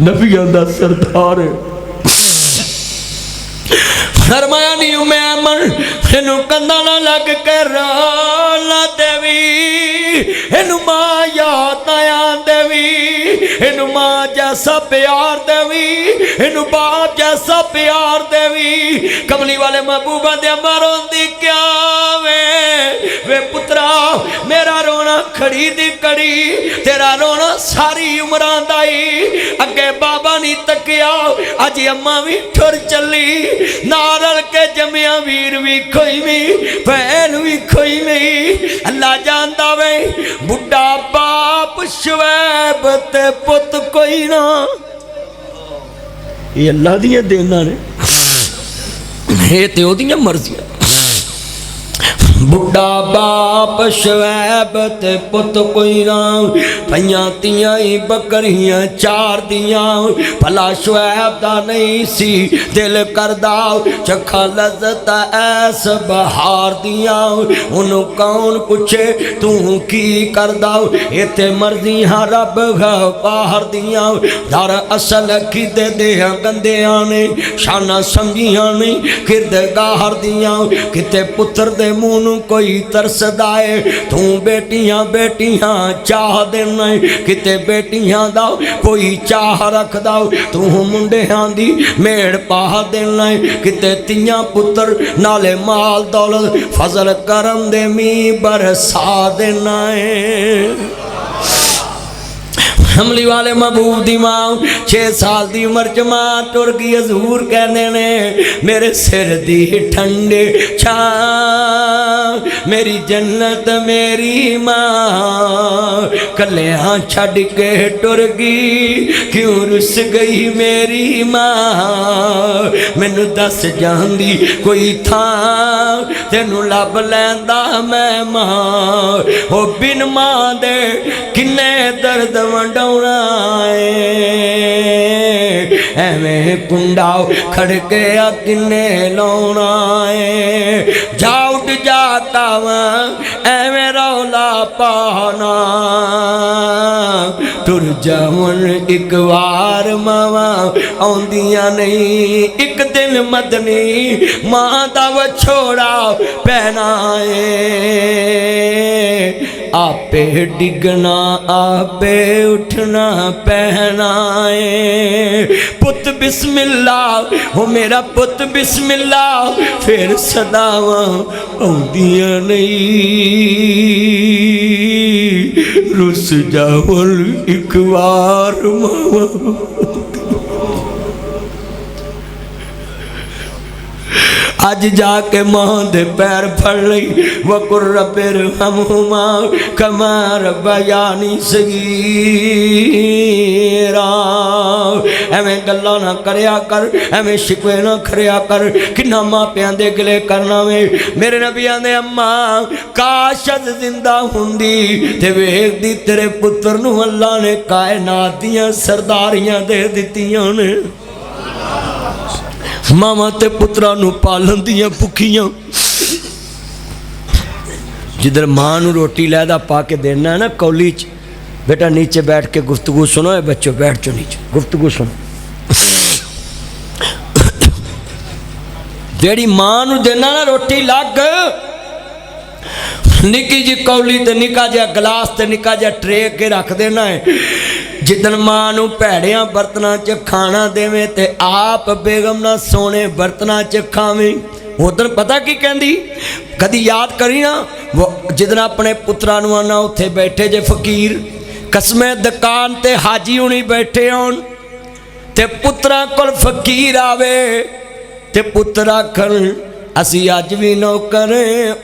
नबियां दा सरदार फरमाया नी उम्मे ऐमन इनू कंधा ना लग के रोला देवी इनू मां याद आया देवी इनू मां जैसा प्यार देवी इनू बाप जैसा प्यार देवी कमली वाले महबूबा दे रोंदी क्या वे पुत्रा मेरा रोना खड़ी दी कड़ी तेरा रोना सारी उम्र दाई अगे बाबा नहीं तकिया अज अम्मा भी ठुर चली नारल के जमिया वीर भी कोई नहीं भैन भी कोई नहीं अल्लाह जानदा वे बुढ़ा बाप शुएब ते पुत कोई ना ये अल्लाह दियां देना ने ये ते ओदियां मर्जियां बुढ़ा बाप शुएब ते पुत कोई ना पईयां तियां ही बकरियां चार दियां भला शुएब दा नहीं सी दिल करदा चखा लज़्ज़त ऐस बहार दियां उन्हों कौन पूछे तू की करदा इत्थे मर्जियां रब गफ्फार दियां दर असल किदे दे गंदियां ने शाना समझियां नहीं किरदगार दियां किते पुत्र दे मुंह कोई तरसदा है तू बेटियां बेटियां चाह देना किते बेटियां दा कोई चाह रखदा तू मुंडियां दी मेड़ पा देना किते तियां पुत्र नाले माल दौलत फजल करम दे मी बरसा देना है हमली वाले महबूब दी मां 6 साल दी उम्र च मां टुर गई हजूर कहने ने मेरे सिर दी ठंडे छा मेरी जन्नत मेरी मां कलियां छड़ के टुर गई क्यों रुस गई मेरी मां मैनू दस जांदी कोई थां तेनू लब लैंदा मैं मां ओ बिन मां दे किन्ने दर्द वंड एवें कुंडा खड़के किन्ने लाउना है जा उठ जाता वा एवें रौला पाना टुर जावन एक वार मावा आउंदियां नहीं, एक दिन मदनी मां दा वछोड़ा पैना है। आपे डिगना आपे उठना पहना है। पुत बिस्मिल्लाह हो मेरा पुत बिस्मिल्लाह, फिर सदावा आउंदियां नहीं। रुस जावल एक बार मावा अज जाके मां दे पैर फड़ लई। वकुर रब्बिर हमहुमा कमा रब्बयानी सगीरा। एवें गल्लां ना करया कर, एवें शिकवे ना करया कर, किन्ना मापियां दे गिले करना वे। मेरे नबी आंदे अम्मा काश अज जिंदा हुंदी ते वेखदी तेरे पुत्र नूं अल्लाह ने कायनात दियां सरदारियां दे दित्तियां ने। मावा ते पुत्रा नूं पालन दियां भुखियां। जिधर मां नूं रोटी लैदा पा के देना है ना कौली च, बेटा नीचे बैठ के गुफ्तगू सुनो। है बच्चों बैठ जाओ नीचे गुफ्तगू सुनो। जेड़ी मां नूं देना ना रोटी लग, निक्की जी कौली ते निक्का जिहा गिलास ते निक्का जिहा ट्रे के रख देना है। जिदन मां नूं भैड़ियां बर्तनां च खाना देवे ते आप बेगम ना सोने बर्तनां च खावे। उधर पता की कहंदी, कदी याद करी ना वो जिदन अपने पुत्रा नूं आना उत्थे बैठे जे फकीर, कसमे दुकान ते हाजी हुणी बैठे होण ते पुत्रा कोल फकीर आवे ते पुत्र आखण असी अज भी नौकर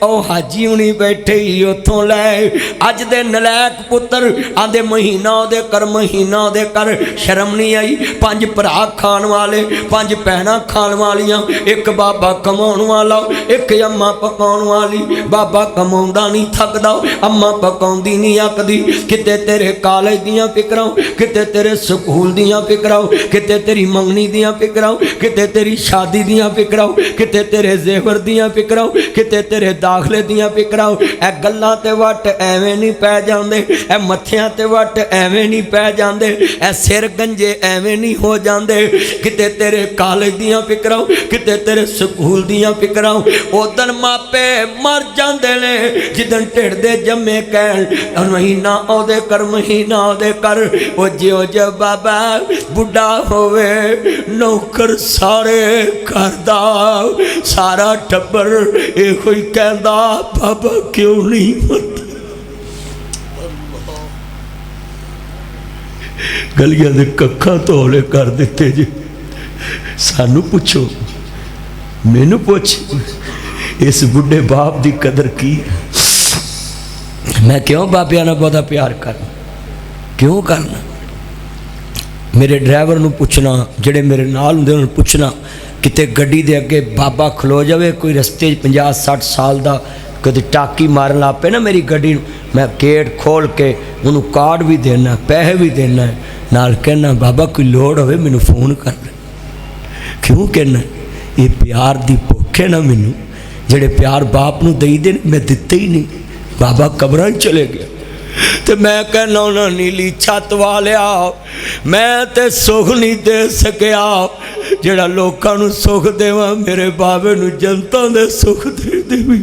ओ हाजी हुणी बैठे ही उतों लै। अज दे नलैक पुत्र आंदे महीना दे कर महीना दे कर, शर्म नहीं आई। 5 भरा खाण वाले, 5 भैणां खाण वालियां, एक बाबा कमाउण वाला, एक अम्मा पकाउण वाली। बाबा कमाउंदा नहीं थकदा, अम्मा पकाउंदी नहीं अकदी। किते तेरे कॉलेज दियां फिकरां, किते तेरे स्कूल दियां फिकरां, किते तेरी मंगनी दियां फिकरां, किते तेरी शादी दियां फिकरां, किते तेरे वर दियां फिकरां, किते तेरे दाखले दियां फिकरां। ए गल्लां ते वट एवें नहीं पै जांदे, ए मत्थियां ते वट एवें नहीं पै जांदे, ए सिर गंजे एवें नहीं हो जांदे। किते तेरे कॉलेज दियां फिकरां, किते तेरे स्कूल दियां फिकरां। उदन मापे मर जांदे ने जिदन ढिड दे जम्मे कहण महीना ओदे कर महीना ओदे कर। ओ जियो जब बाबा बुढ़ा होवे नौकर सारे करदा, सारा टब्बर यो ही कहता बाबा क्यों नहीं मरता। गलियां दे कक्खा तोले कर दिते जी। सानू पुछो, मैनू पुछ, इस बुढ़े बाप की कदर की। मैं क्यों बाबिया नाल बहुता प्यार करना, क्यों करना। मेरे ड्राइवर नू पुछना, जेड़े मेरे नाल हुंदे उन्हां नू पुछना, किते गड्डी दे अगे बाबा खलो जाए कोई रस्ते 50-60 साल का, कभी टाकी मारन ला पे ना मेरी गड्डी, मैं गेट खोल के उन्होंने कार्ड भी देना, पैसे भी देना, नाल कहना बाबा कोई लोड़ होवे मैनू फोन कर ले। क्यों कहना, ये प्यार दी भुख है ना मैनू, जेड़े प्यार बाप नू दई दे मैं दिते ही नहीं। बाबा कब्रां चले गया तो मैं कहना उन्होंने नीली छत वालिया मैं तो सुख नहीं दे सकिया, जेड़ा लोकां नू सुख देवा मेरे बाबे नू जनता दे सुख दे देवी,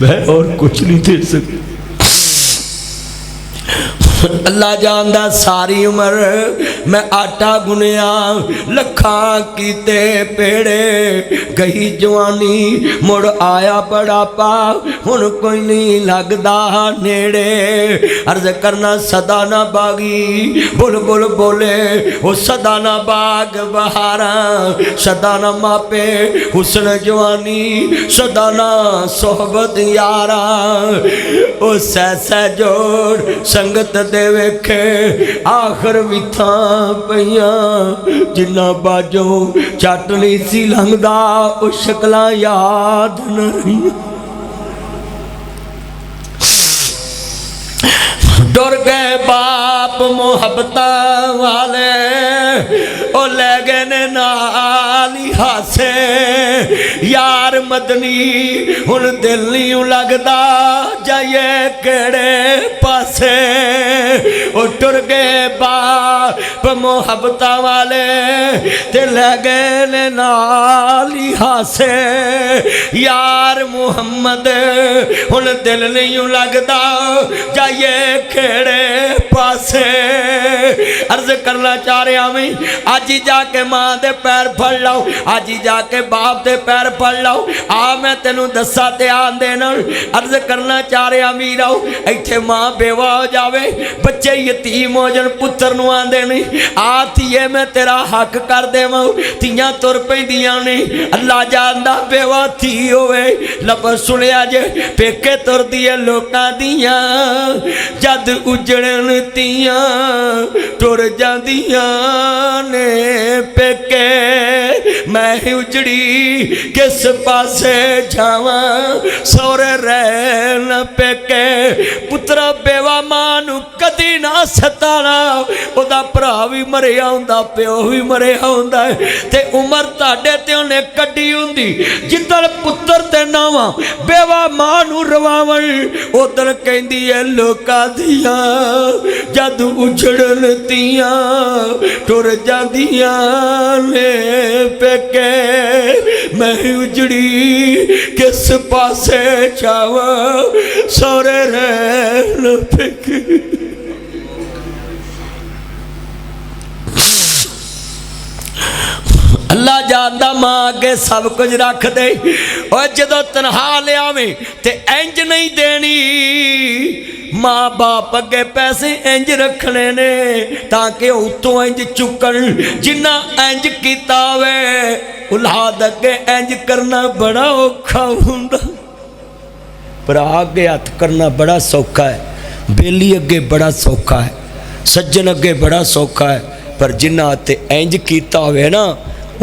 मैं और कुछ नहीं दे सकी। अल्लाह जानदा सारी उम्र मैं आटा गुनिया, लखा कीते पेड़े, गई जवानी मुड़ आया बड़ापा, हुण कोई नहीं लगदा नेड़े। अर्ज करना सदा ना बागी बुल बुल बोले, वो सदा ना बाग बहारा, सदा ना मापे हुस्न जवानी, सदा ना सोहबत यारा। ओ सै जोड़ संगत दे वेखे आखिर विथा पईयां, जिन्ना बाजों चट नहीं सी लंघदा ओ शक्लां याद न रहियां। डर गए बाप मुहब्बतां वाले, ओ ले गए ने नाल ही हासे, यार मदनी हुण दिल नहीं लगदा जाइए केड़े पासे ओ टुर गए बाप मोहब्बत वाले ते ले गए ने नाल ही हासे यार मुहम्मद हुण दिल नहीं लगदा जाइए केड़े पासे अर्ज करना चाह रहा मैं अज ही जाके मां दे पैर फड़ लो अज ही जाके बाप दे पैर फड़ लो आ मैं तेनू दसा ते आंदे नाल अर्ज करना चाह रहा मीरा इत्थे मां बेवा हो जावे बच्चे यतीम हो जान पुत्र नू आंदे नहीं आ धीए मैं तेरा हक कर देवां धीयां तुर पैंदियां ने अल्लाह जानदा बेवा धी होवे लफ्ज़ सुनिया जे पेके तुरदी है लोकां दियां जद उजड़न तियां टुर जांदियां ने पेके मैं उजड़ी किस पासे जावां सौरे रहन पेके पुत्रा बेवा मां नू कदी ना सताना ओदा भरा भी मरिया हुंदा प्यो भी मरिया हुंदा ते उमर तुहाडे ते उहने कड्डी हुंदी जिद्दण पुत्तर ते नावां बेवा मां नू रवावण उधर कहंदी है लोकां दियां जद उछड़न तियां टुर जांदियां ने पेके मैं उजड़ी किस पासे जावां सौरे रहन पेके अल्लाह जानदा मां अगे सब कुछ रख दे और जदों तनहा लियावे ते इंज नहीं देनी माँ बाप अगे पैसे इंज रखने ने ताकि उत्तों इंज चुकन जिन्ना इंज कीता वे औलाद अगे इंज करना बड़ा औखा हुंदा भरा अगे हथ करना बड़ा सौखा है बेली अगे बड़ा सौखा है सज्जन अगे बड़ा सौखा है पर जिन्ना ते इंज कीता होवे ना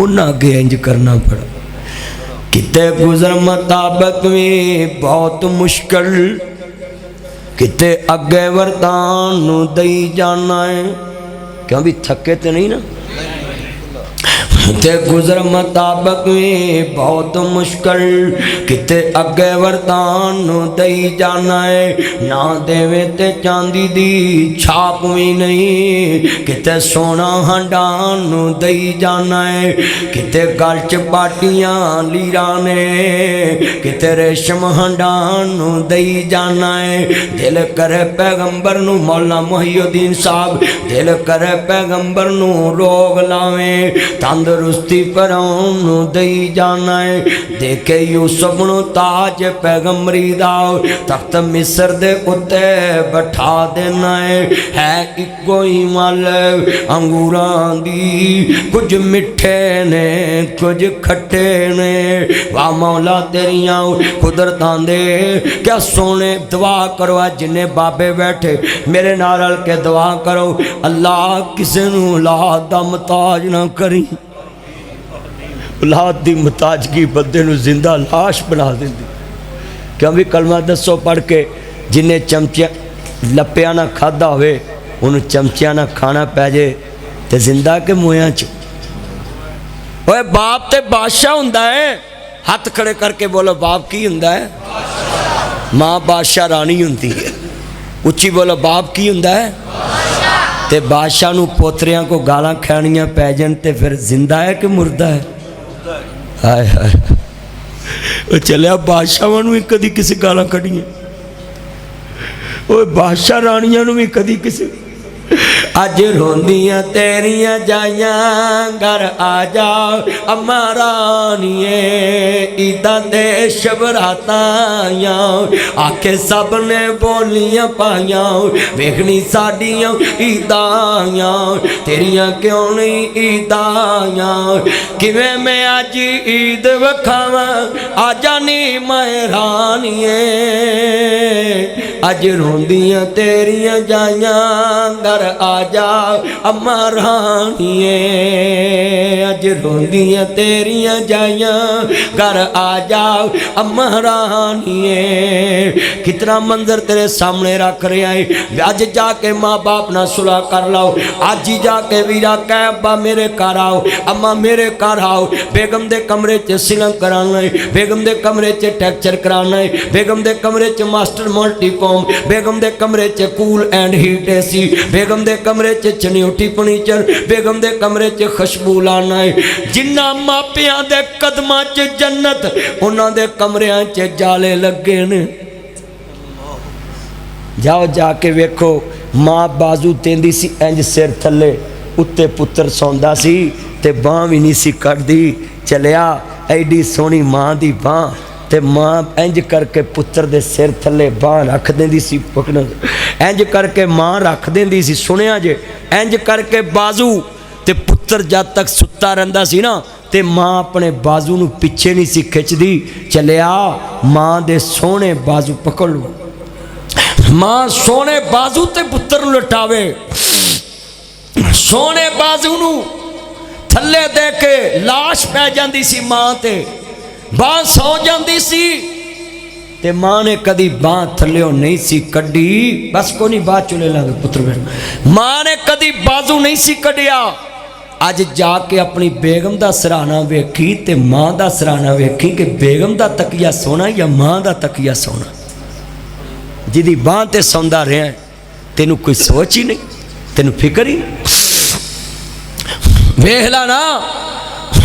उन्ना अगे इंज करना पड़ा किते गुजर मुताबिक में बहुत मुश्किल किते अगे वरदान नू दई जाना है क्यों भी थके तो नहीं ना ते गुजर मुताबिक में बहुत मुश्किल किते अगे वरदान नू दई जाना है ना देवे ते चांदी दी छाप भी नहीं किते सोना हंडान नू दई जाना है किते गल च पाटियां लीरा ने किते रेशम हंडान नू दई जाना है दिल करे पैगंबर नू मौला मुहिउद्दीन साहब दिल करे पैगंबर नू रोग लावे तंदुरुस्ती परौन दई जाना है देखे यूसुफ नू ताज पैगंबरी दा तख्त मिस्र दे उत्ते बैठा देना है इको ही मल अंगूरां दी कुछ मिठे ने कुछ खट्टे ने वाह मौला तेरियां कुदरतां दे क्या सोने दुआ करो जिन्हें बाबे बैठे मेरे नाल रल के दुआ करो अल्लाह किसे नू औलाद दा मुताज ना करी औलाद दी मुताजगी बंदे नू जिंदा लाश बना देंदी क्यों भी कलमा दसो पढ़ के जिन्हें चमचिया लप्पिया ना खादा होवे उन्हें चमचिया ना खाना पै जाए तो जिंदा के मूहियां च ओए बाप ते बादशाह हुंदा है हथ खड़े करके बोलो बाप की हुंदा है माँ बादशाह रानी हुंदी है उच्ची बोलो बाप की हुंदा है ते बादशाह नू पोतरियां को गालां खानियां पै जान ते फिर जिंदा है कि मुर्दा है हाय हाय चलिया बादशाह भी कदी किसी गालां कढ़ियां बादशाह रानियां भी कदी किसी अज रोंदियां तेरियां जाइयां घर आ जा अम्मा रानिए ईदा दे शबरातां आखे सब ने बोलियां पाइयां वेखनी साडियां ईदां तेरियां क्यों नहीं ईदां किवें मैं अज ईद वखावां आ जानी मैं रानिए अज रोंदियां तेरियां जाइयां घर आ जा अम्मा रानिए, अज रोंदियां तेरियां जाइयां, घर आ जा अम्मा रानिए। कितना मंजर तेरे सामने रख रहा है, अज जाके माँ बाप ना सुलह कर लो, अज ही जाके वीरा कह अब्बा मेरे घर आओ, अम्मा मेरे घर आओ। बेगम दे कमरे च सिलंग कराना है, बेगम दे कमरे च टैक्चर कराना है, बेगम दे कमरे च मास्टर मल्टीकॉम, बेगम दे कमरे च कूल एंड हीट एसी, बेगम दे कमरे च चनियोटी फर्नीचर, बेगम दे कमरे च खुशबू लाना है। जिन्ना मापियां दे कदमां च जन्नत, उन्हां दे कमरियां च जाले लगे ने। जाओ जाके वेखो, माँ बाजू तेंदी सी इंज सिर थले, उत्ते पुत्र सौंदा सी ते बांह भी नहीं सी कटदी। चलिया एडी सोहनी माँ दी बांह, ते माँ इंज करके पुत्र दे सिर थले बांह रख देंदी सी, पकड़ इंज करके माँ रख देंदी सी। सुनिया जे इंज करके बाजू, ते पुत्र जब तक सुत्ता रहिंदा सी ना, ते माँ अपने बाजू नूं पिछे नहीं सी खिंचदी। चलिया माँ दे सोहने बाजू पकड़ लो, माँ सोहने बाजू ते पुत्र नूं लटावे, सोहने बाजू नूं थले दे के लाश पै जाती सी मां ते, बांह सौ जाती सी, ते मां ने कदी बांह थल्लियों नहीं सी कड्डी। बस को नहीं बात चुले लागे पुत्र मेरे, मां ने कदी बाजू नहीं सी कड्डिया। अज जाके अपनी बेगम दा सराहना वेखी ते मां दा सराहना वेखी कि बेगम दा तकिया सोना या मां दा तकिया सोना। जिदी बांह ते सौंदा रहा तेनू कोई सोच ही नहीं, तेनू फिक्र ही नहीं। वेख ला ना,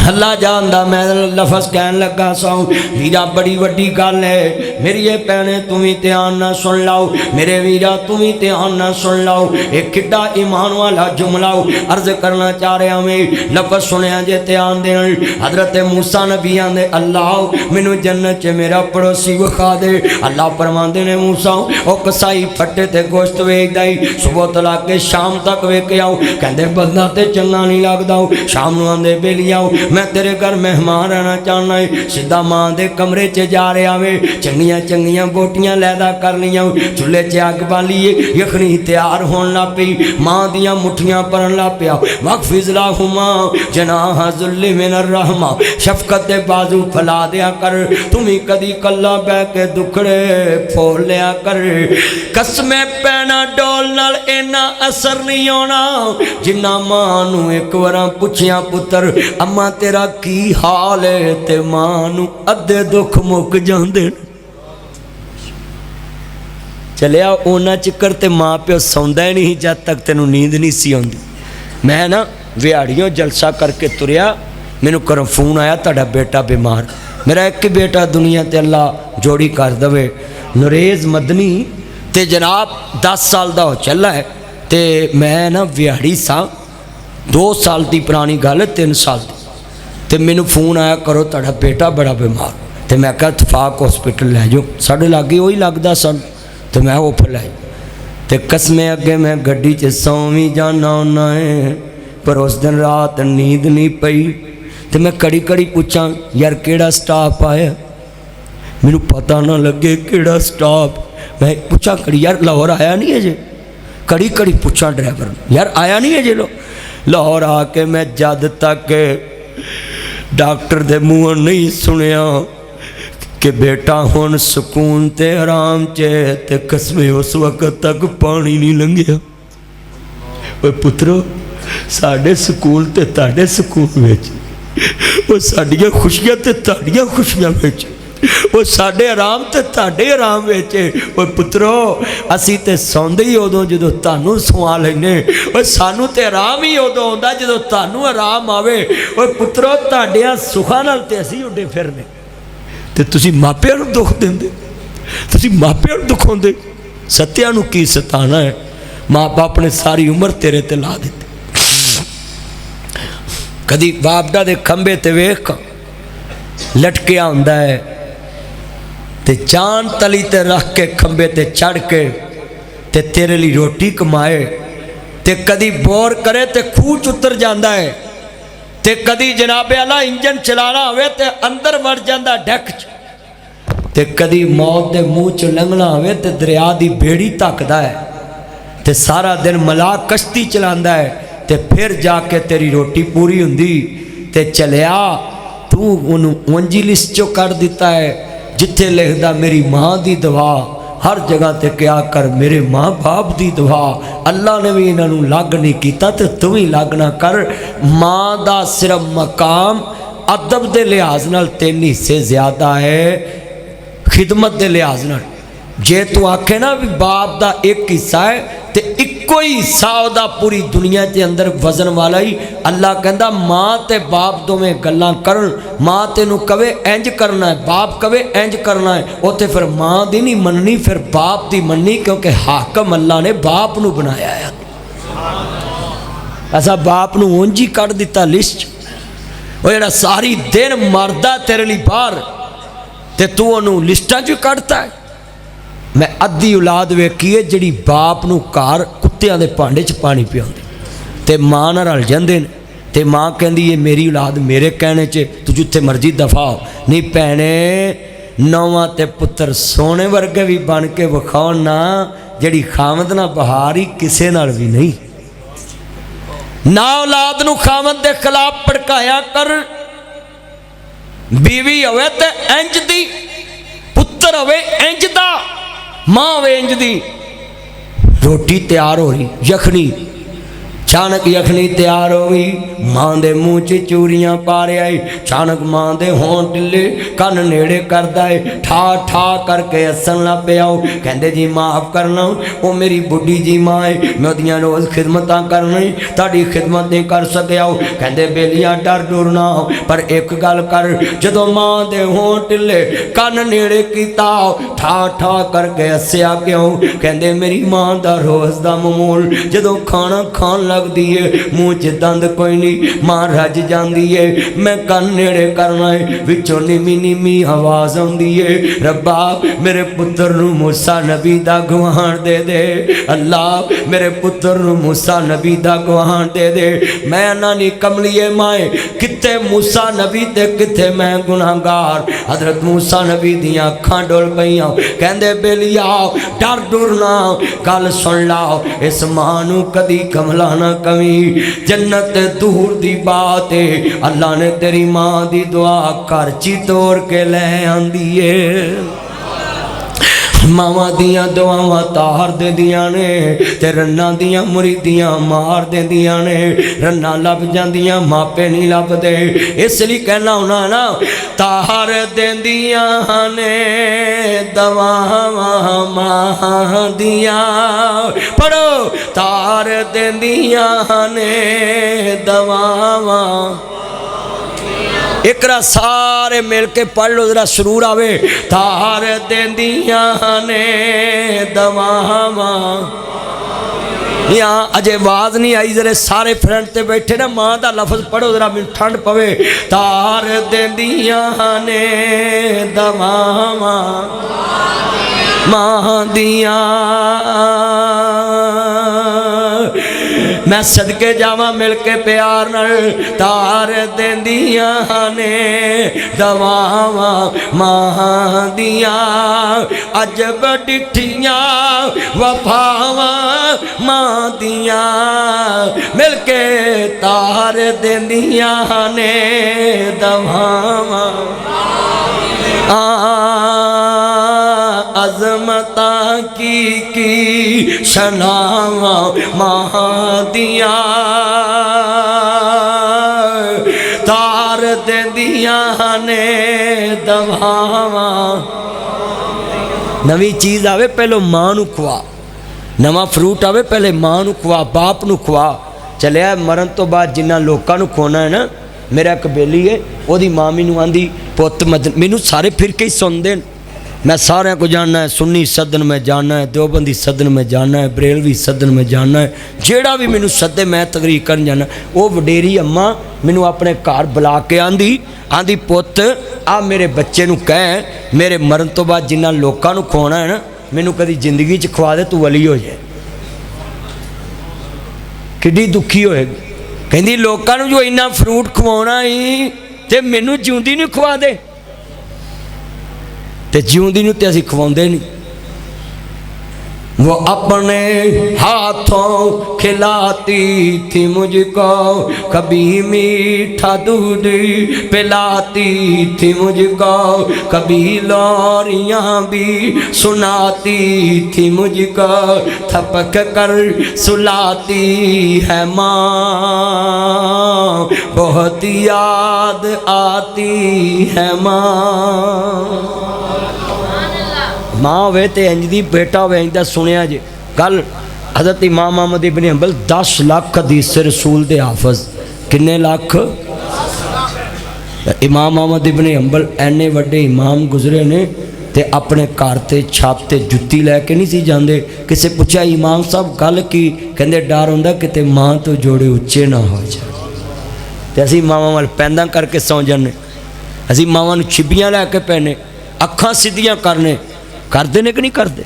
अल्लाह जानदा मैं लफज कहन लगा सौ वीरा बड़ी वड्डी गल है। मेरी ये भैने तू भी ध्यान ना सुन लाओ, मेरे वीरा तू भी ध्यान ना सुन लाओ, एक किड्डा ईमान वाला जुमला अर्ज करना चाह रहा मैं। लफज सुनिया जे ध्यान देन। हजरत मूसा नबी आंदे अल्लाह मैनू जन्नत च मेरा पड़ोसी विखा दे। अल्लाह फरमांदे ने मूसा ओ कसाई फट्टे ते गोश्त वेचदा ही, सुबह तो ला के शाम तक वेख आओ। कहंदे बंदा ते चंगा नहीं लगदा, शाम नूं आंदे बेली आओ मैं तेरे घर मेहमान रहना चाहना है। सीधा मां दे कमरे च जा रहा वे, चंगियां चंगियां बोटियां लैदा कर लियां, चूल्हे च अग बालीए, यखनी तैयार होन लग पई, मां दियां मुठियां भरन लग पिया। वक्फिज़ला हुमा जनाह ज़ुल्लि मिनर रहमा, शफकत दे बाजू फैला दिया कर, तुम ही कदी कल्ला बह के दुखड़े फोल लिया कर। कसमें पैना डोल नाल इन्ना असर नहीं होना जिन्ना मां नूं एक बार पुछिया पुत्र अम्मा तेरा की हाल है, ते मां नूं अद्धे दुख मुक जांदे। चलिया उन्ना चिकर ते माँ प्यो सौंदा ही नहीं जब तक तेनू नींद नहीं सी आउंदी। मैं ना विहाड़ियों जलसा करके तुरिया, मैनू घरों फोन आया तुहाडा बेटा बीमार। मेरा एक बेटा दुनिया ते अल्लाह जोड़ी कर दवे, नरेज मदनी, ते जनाब 10 साल दा हो चला है। ते मैं ना विहाड़ी सा, 2 साल की पुरानी गल है, 3 साल की। तो मैनू फोन आया करो तुहाडा बेटा बड़ा बीमार। तो मैं कहा इतफाक हॉस्पिटल लै जाओ, साढ़े लागे वही लगता सन। तो मैं वो लै, तो कसमें अगे मैं गड्डी च सौ भी जाना होना है, पर उस दिन रात नींद नहीं पई। तो मैं कड़ी कड़ी पूछा यार केड़ा स्टाफ आया, मैनू पता ना लगे केड़ा स्टाफ। मैं पूछा कड़ी यार लाहौर आया नहीं है जे, कड़ी कड़ी पूछा ड्राइवर यार आया नहीं है जे लो लाहौर। आके मैं जद तक डॉक्टर दे मुँह नहीं सुनिया कि बेटा हुण सुकून ते आराम च, ते कसमे उस वक्त तक पानी नहीं लंघिया। ओए पुत्रो साडे सुकून ते ताडे सुकून विच, वो साडियां खुशियां ते ताडियां खुशियां विच, वो साडे आराम ते ताडे आराम विच। ओए पुत्रो असी ते सौंदे ही उदों जदों तुहानूं सुआ लैने, ओए सानू ते आराम ही उदों आउंदा जदों तुहानूं आराम आवे। ओए पुत्रो तुहाडियां सुखां नाल ते असी उड्डे फिरने, ते तुसी मापिआं नूं दुख दिंदे, तुसी मापिआं नूं दुखाउंदे। सत्या नूं की सताना है, माँ बाप ने सारी उम्र तेरे ते ला दित्ती। कदी बापडा दे खंबे ते वेख लटकिया हुंदा है, ते जान तली ते रख के खंबे ते चढ़ के ते तेरे लिए रोटी कमाए, ते कदी बोर करे ते खूह च उतर जाता है, ते कदी जनाबे आला इंजन चलाना होवे ते अंदर वड़ जाता डैक च, ते कदी मौत दे मुँह च लंघना होवे ते दरिया दी बेड़ी तकदा है, ते सारा दिन मला कश्ती चलांदा है ते फिर जाके तेरी रोटी पूरी हुंदी ते चलिया तू उन्होंने उंजी लिस्ट चो कर दिता है जिथे लिखदा मेरी माँ की दुआ हर जगह ते क्या कर मेरे माँ बाप की दुआ अल्लाह ने भी इन्हों लग नहीं किया तो तू भी लग ना कर। माँ का सिर्फ मकाम अदब के लिहाज नाल 3 हिस्से ज़्यादा है खिदमत के लिहाज नाल। जे तू आखे ना भी बाप का एक हिस्सा है तो इको ही हिस्सा वह पूरी दुनिया के अंदर वजन वाला ही। अल्लाह कहता माँ ते बाप दोवें गल्लां करन माँ तेनू कवे इंज करना है बाप कवे इंज करना है उत्थे फिर माँ दी नहीं मननी फिर बाप दी मननी क्योंकि हाकम अल्लाह ने बाप नू बनाया है। ऐसा बाप नू उंज ही कढ़ दिता लिस्ट वो जेड़ा सारी दिन मरदा तेरे लिए बाहर ते तू उन्होंने लिस्टां चों कढ़ता है। मैं अद्धी औलाद वेखी है जिहड़ी बाप नू घर कुत्तियां दे भांडे च पानी पियाउंदी ते माँ नाल रल जांदे ने ते माँ कहंदी ये मेरी औलाद मेरे कहने च तू जिथे मर्जी दफा हो नहीं भैणे नौवां ते पुत्तर सोने वर्गे भी बन के विखाउण ना जिहड़ी खामद ना बहार ही किसे नाल भी नहीं। ना औलाद नू खामद दे खिलाफ भड़काया कर बीवी होवे ते इंज दी पुत्तर होवे इंज दा माँ होवे इंज दी। रोटी तैयार हो रही यखनी अचानक यखनी तैयार हो गई माँ दे मुँह च चूरियां पा रहा है अचानक माँ दे होंठ ढिले कन नेड़े करता है ठा ठा करके हसन लग पिया कहते जी माफ़ करना वो मेरी बुढ़ी जी माँ है मैं उहदियां रोज़ खिदमत करना ताड़ी खिदमत नहीं कर सकिया कहते बेलिया डर डुर ना पर एक गल कर जदों माँ दे होंठ ढिले कन नेड़े किया ठा ठा करके हसिया क्यों कहते मेरी माँ का रोज़ का मामूल जदों खाना खान लगती है मुँह च दंद कोई नहीं माँ रज जाती है मैं कन नेड़े करना है विचों नीमी नीमी आवाज़ आती है रब्बा मेरे पुत्र नू मूसा नबी दा गवाहान दे दे अल्लाह मेरे पुत्र नू मूसा नबी दा गवाहान दे दे। मैं ना नहीं कमलीए माए कित्थे मूसा नबी ते कित्थे मैं गुनाहगार। हजरत मूसा नबी दियां अखां डुल पईयां कहंदे बेलिया डर डुर ना गल सुन ला इस मां नू कदी कमला ना कमी जन्नत दूर दी बात है अल्लाह ने तेरी मां दी दुआ घर ची तोड़ के ले आंदी है। मावां दियां दुआवां तार देंदियां ने ते रन्ना दियां मुरीदियां मार देंदियां ने रन्ना लभ जांदियां मापे नहीं लभदे इसलिए कहना होना ना तार देंदियां ने दवावां मां दियां पढ़ो तार देंदियां ने दवावां एकरा सारे मिल के पढ़ लो जरा सुरूर आवे तार देंदियां ने दवावां। यहाँ अजे आवाज नहीं आई जरा सारे फ्रेंड ते बैठे ना माँ का लफज पढ़ो जरा मैनूं ठंड पवे तार देंदियां ने दवावां मां दियां। मैं सदके जावा मिल के प्यार नाल तार देंदियां ने दवावां मां दियां अजब डिठियां वफावां मां दियां मिल के तार देंदियां ने दवावां। अजमता की शनावा मां दियां तार देंदियां ने दवावां। नवी चीज़ आवे पहले मां नू खुआ नवा फ्रूट आवे पहले मां नू खुआ बाप नू खुआ। चलिया मरण तो बाद जिन्ना लोगों नू खोना है ना मेरा एक बेली है वही माँ मैनू आँदी पुत मदन मैनू सारे फिर के ही सुनते मैं सारे को जानना है सुन्नी सदन में जाना है देवबंदी सदन में जाना है बरेलवी सदन में जाना है जेड़ा भी मैनू सदे मैं तकरीर कर जाना। वो वडेरी अम्मा मैनू अपने घर बुला के आंदी पुत आ मेरे बच्चे नू कह मेरे मरण तो बाद जिन्ना लोगों नू खुआना है ना मैनू कदी जिंदगी च खुआ दे तू वली हो जाए। किड्डी दुखी होएगी कहती लोगों नू जो इन्ना फ्रूट खवाना ही ते मैनू जिउंदी नहीं खुआ दे ते जिउंदी नूं ते असीं खवाउंदे नहीं। वो अपने हाथों खिलाती थी मुझको, कभी मीठा दूध पिलाती थी मुझको, कभी लोरियां भी सुनाती थी मुझको, थपक कर सुलाती है माँ, बहुत याद आती है माँ। माँ वे तो इंज दी, बेटा होवे इंज दा। सुनिया जी कल हज़रत इमाम अहमद इब्न हंबल 10 लाख हदीस रसूल दे हाफज। किन्ने लाख? इमाम अहमद इब्न हंबल एने वड्डे इमाम गुजरे ने ते अपने घर ते छत ते जुत्ती लैके नहीं सी जाते। किसे पूछा इमाम साहब गल की? कहंदे डर हुंदा किते मां तो जोड़े उच्चे ना हो जाए। ते असीं मावां वल पैंदा करके सौ जाने, असीं मावां नूं छिबियां लैके पैने, अखां सीधियां करने, करते ने कि नहीं करते?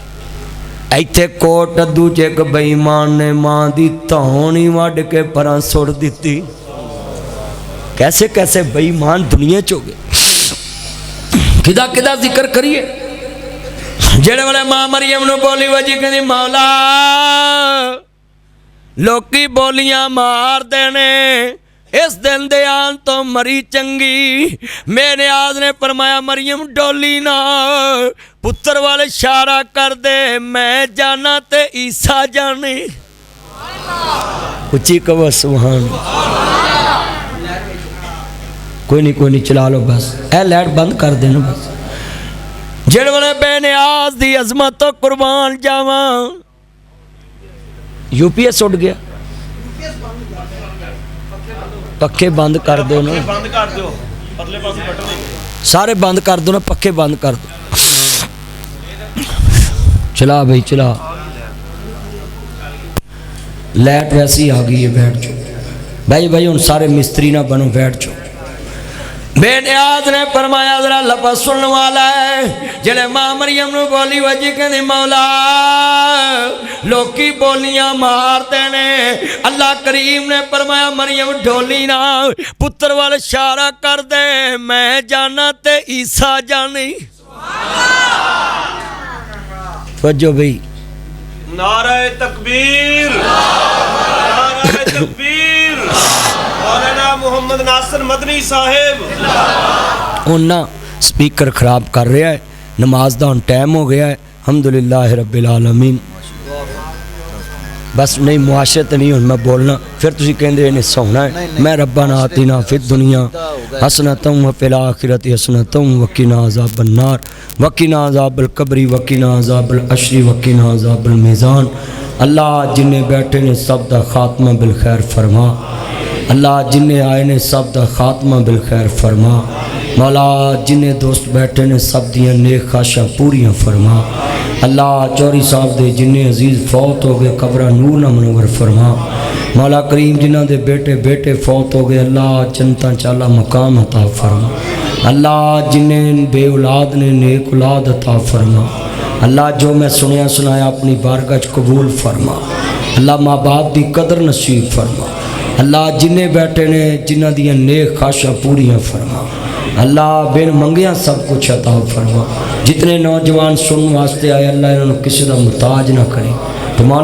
इत्थे कोट अद्दू च एक बेईमान ने मां दी धौनी वड्ड के परां सुट दिती। कैसे कैसे बेईमान दुनिया च हो गए। किदा किदा जिक्र करिए। जेड़े वाले मां मरियम नूं बोली वजी कहंदी मौला लोकी बोलियां मार देने, इस दिन दे आन तो मरी चंगी। मेरे आद ने फरमाया मरियम डोली ना, पुत्र वाले इशारा कर दे, मैं जाना ते ईसा जाने। उच्ची कहो सुभान। कोई नहीं चला लो बस, ए लाइट बंद कर देना बस। जेड़े वाले बेनियाज दी अजमत तो कुर्बान जावा। यूपीएस उड़ गया, पक्के बंद कर दो ना, बंद कर दो, परले पासे बटन सारे बंद कर दो ना, पक्के बंद कर दो। चला भाई चला, लाइट वैसी आ गई है, बैठ जाओ भाई हूँ सारे मिस्त्री ना बनो, बैठ जाओ। बेनियाज ने फरमाया जरा लफ्ज़ सुनने वाला है। जेड़े मां मरियम नूं बोली वजी कहंदी मौला लोकी बोलियां मारते ने, अल्लाह करीम ने फरमाया मरियम ढोली ना, पुत्र वाल इशारा कर दे, मैं जाना ते ईसा जानी। वजो भाई नारे तकबीर, नारे तकबीर, मौलाना मोहम्मद नासिर मदनी साहेब। उन्ना स्पीकर खराब कर रहा है, नमाज का हुण टाइम हो गया है। अल्हम्दुलिल्लाह रब्बिल आलमीन। बस नहीं मुआशरत नहीं हुण मैं बोलना, फिर तुसीं कहंदे इन्हें सोना है। मैं रब्बना आतिना फिद दुनिया हसनतम व फिल आखिरति हसनतम वकिना अज़ाबन नार वकिना अज़ाबल कब्री वकिना अज़ाबल अशरी वकिना अज़ाबल मीज़ान। अल्लाह जिन्हें बैठे ने सब दा खात्मा बिल खैर फरमा। अल्लाह जिन्हें आए ने सब दा खात्मा बिल खैर फरमा। मौला जिन्हें दोस्त बैठे ने सब दियां नेक ख्वाहिशां पूरियां फरमा। अल्लाह चौरी साहब दे जिन्हें अजीज़ फौत हो गए कब्रां नूर ना मनवर फरमा। मौला करीम जिन्हां दे बेटे बेटे फौत हो गए अल्लाह जन्नतां चाला मकाम अता फरमा। अल्लाह जिन्हें बे औलाद ने नेक औलाद अता फरमा। अल्लाह जो मैं सुनया सुनाया अपनी बारगाह च कबूल फरमा। अल्लाह माँ बाप की कदर नसीब फरमा। अल्लाह जिन्हें बैठे ने जिन्हां दियां नेक ख्वाहिशां पूरियां फरमा। अल्लाह बिन मंगिया सब कुछ अता फरमा। जितने नौजवान सुनने वास्ते आए अल्लाह इन्होंने किसी का मुताज ना करे।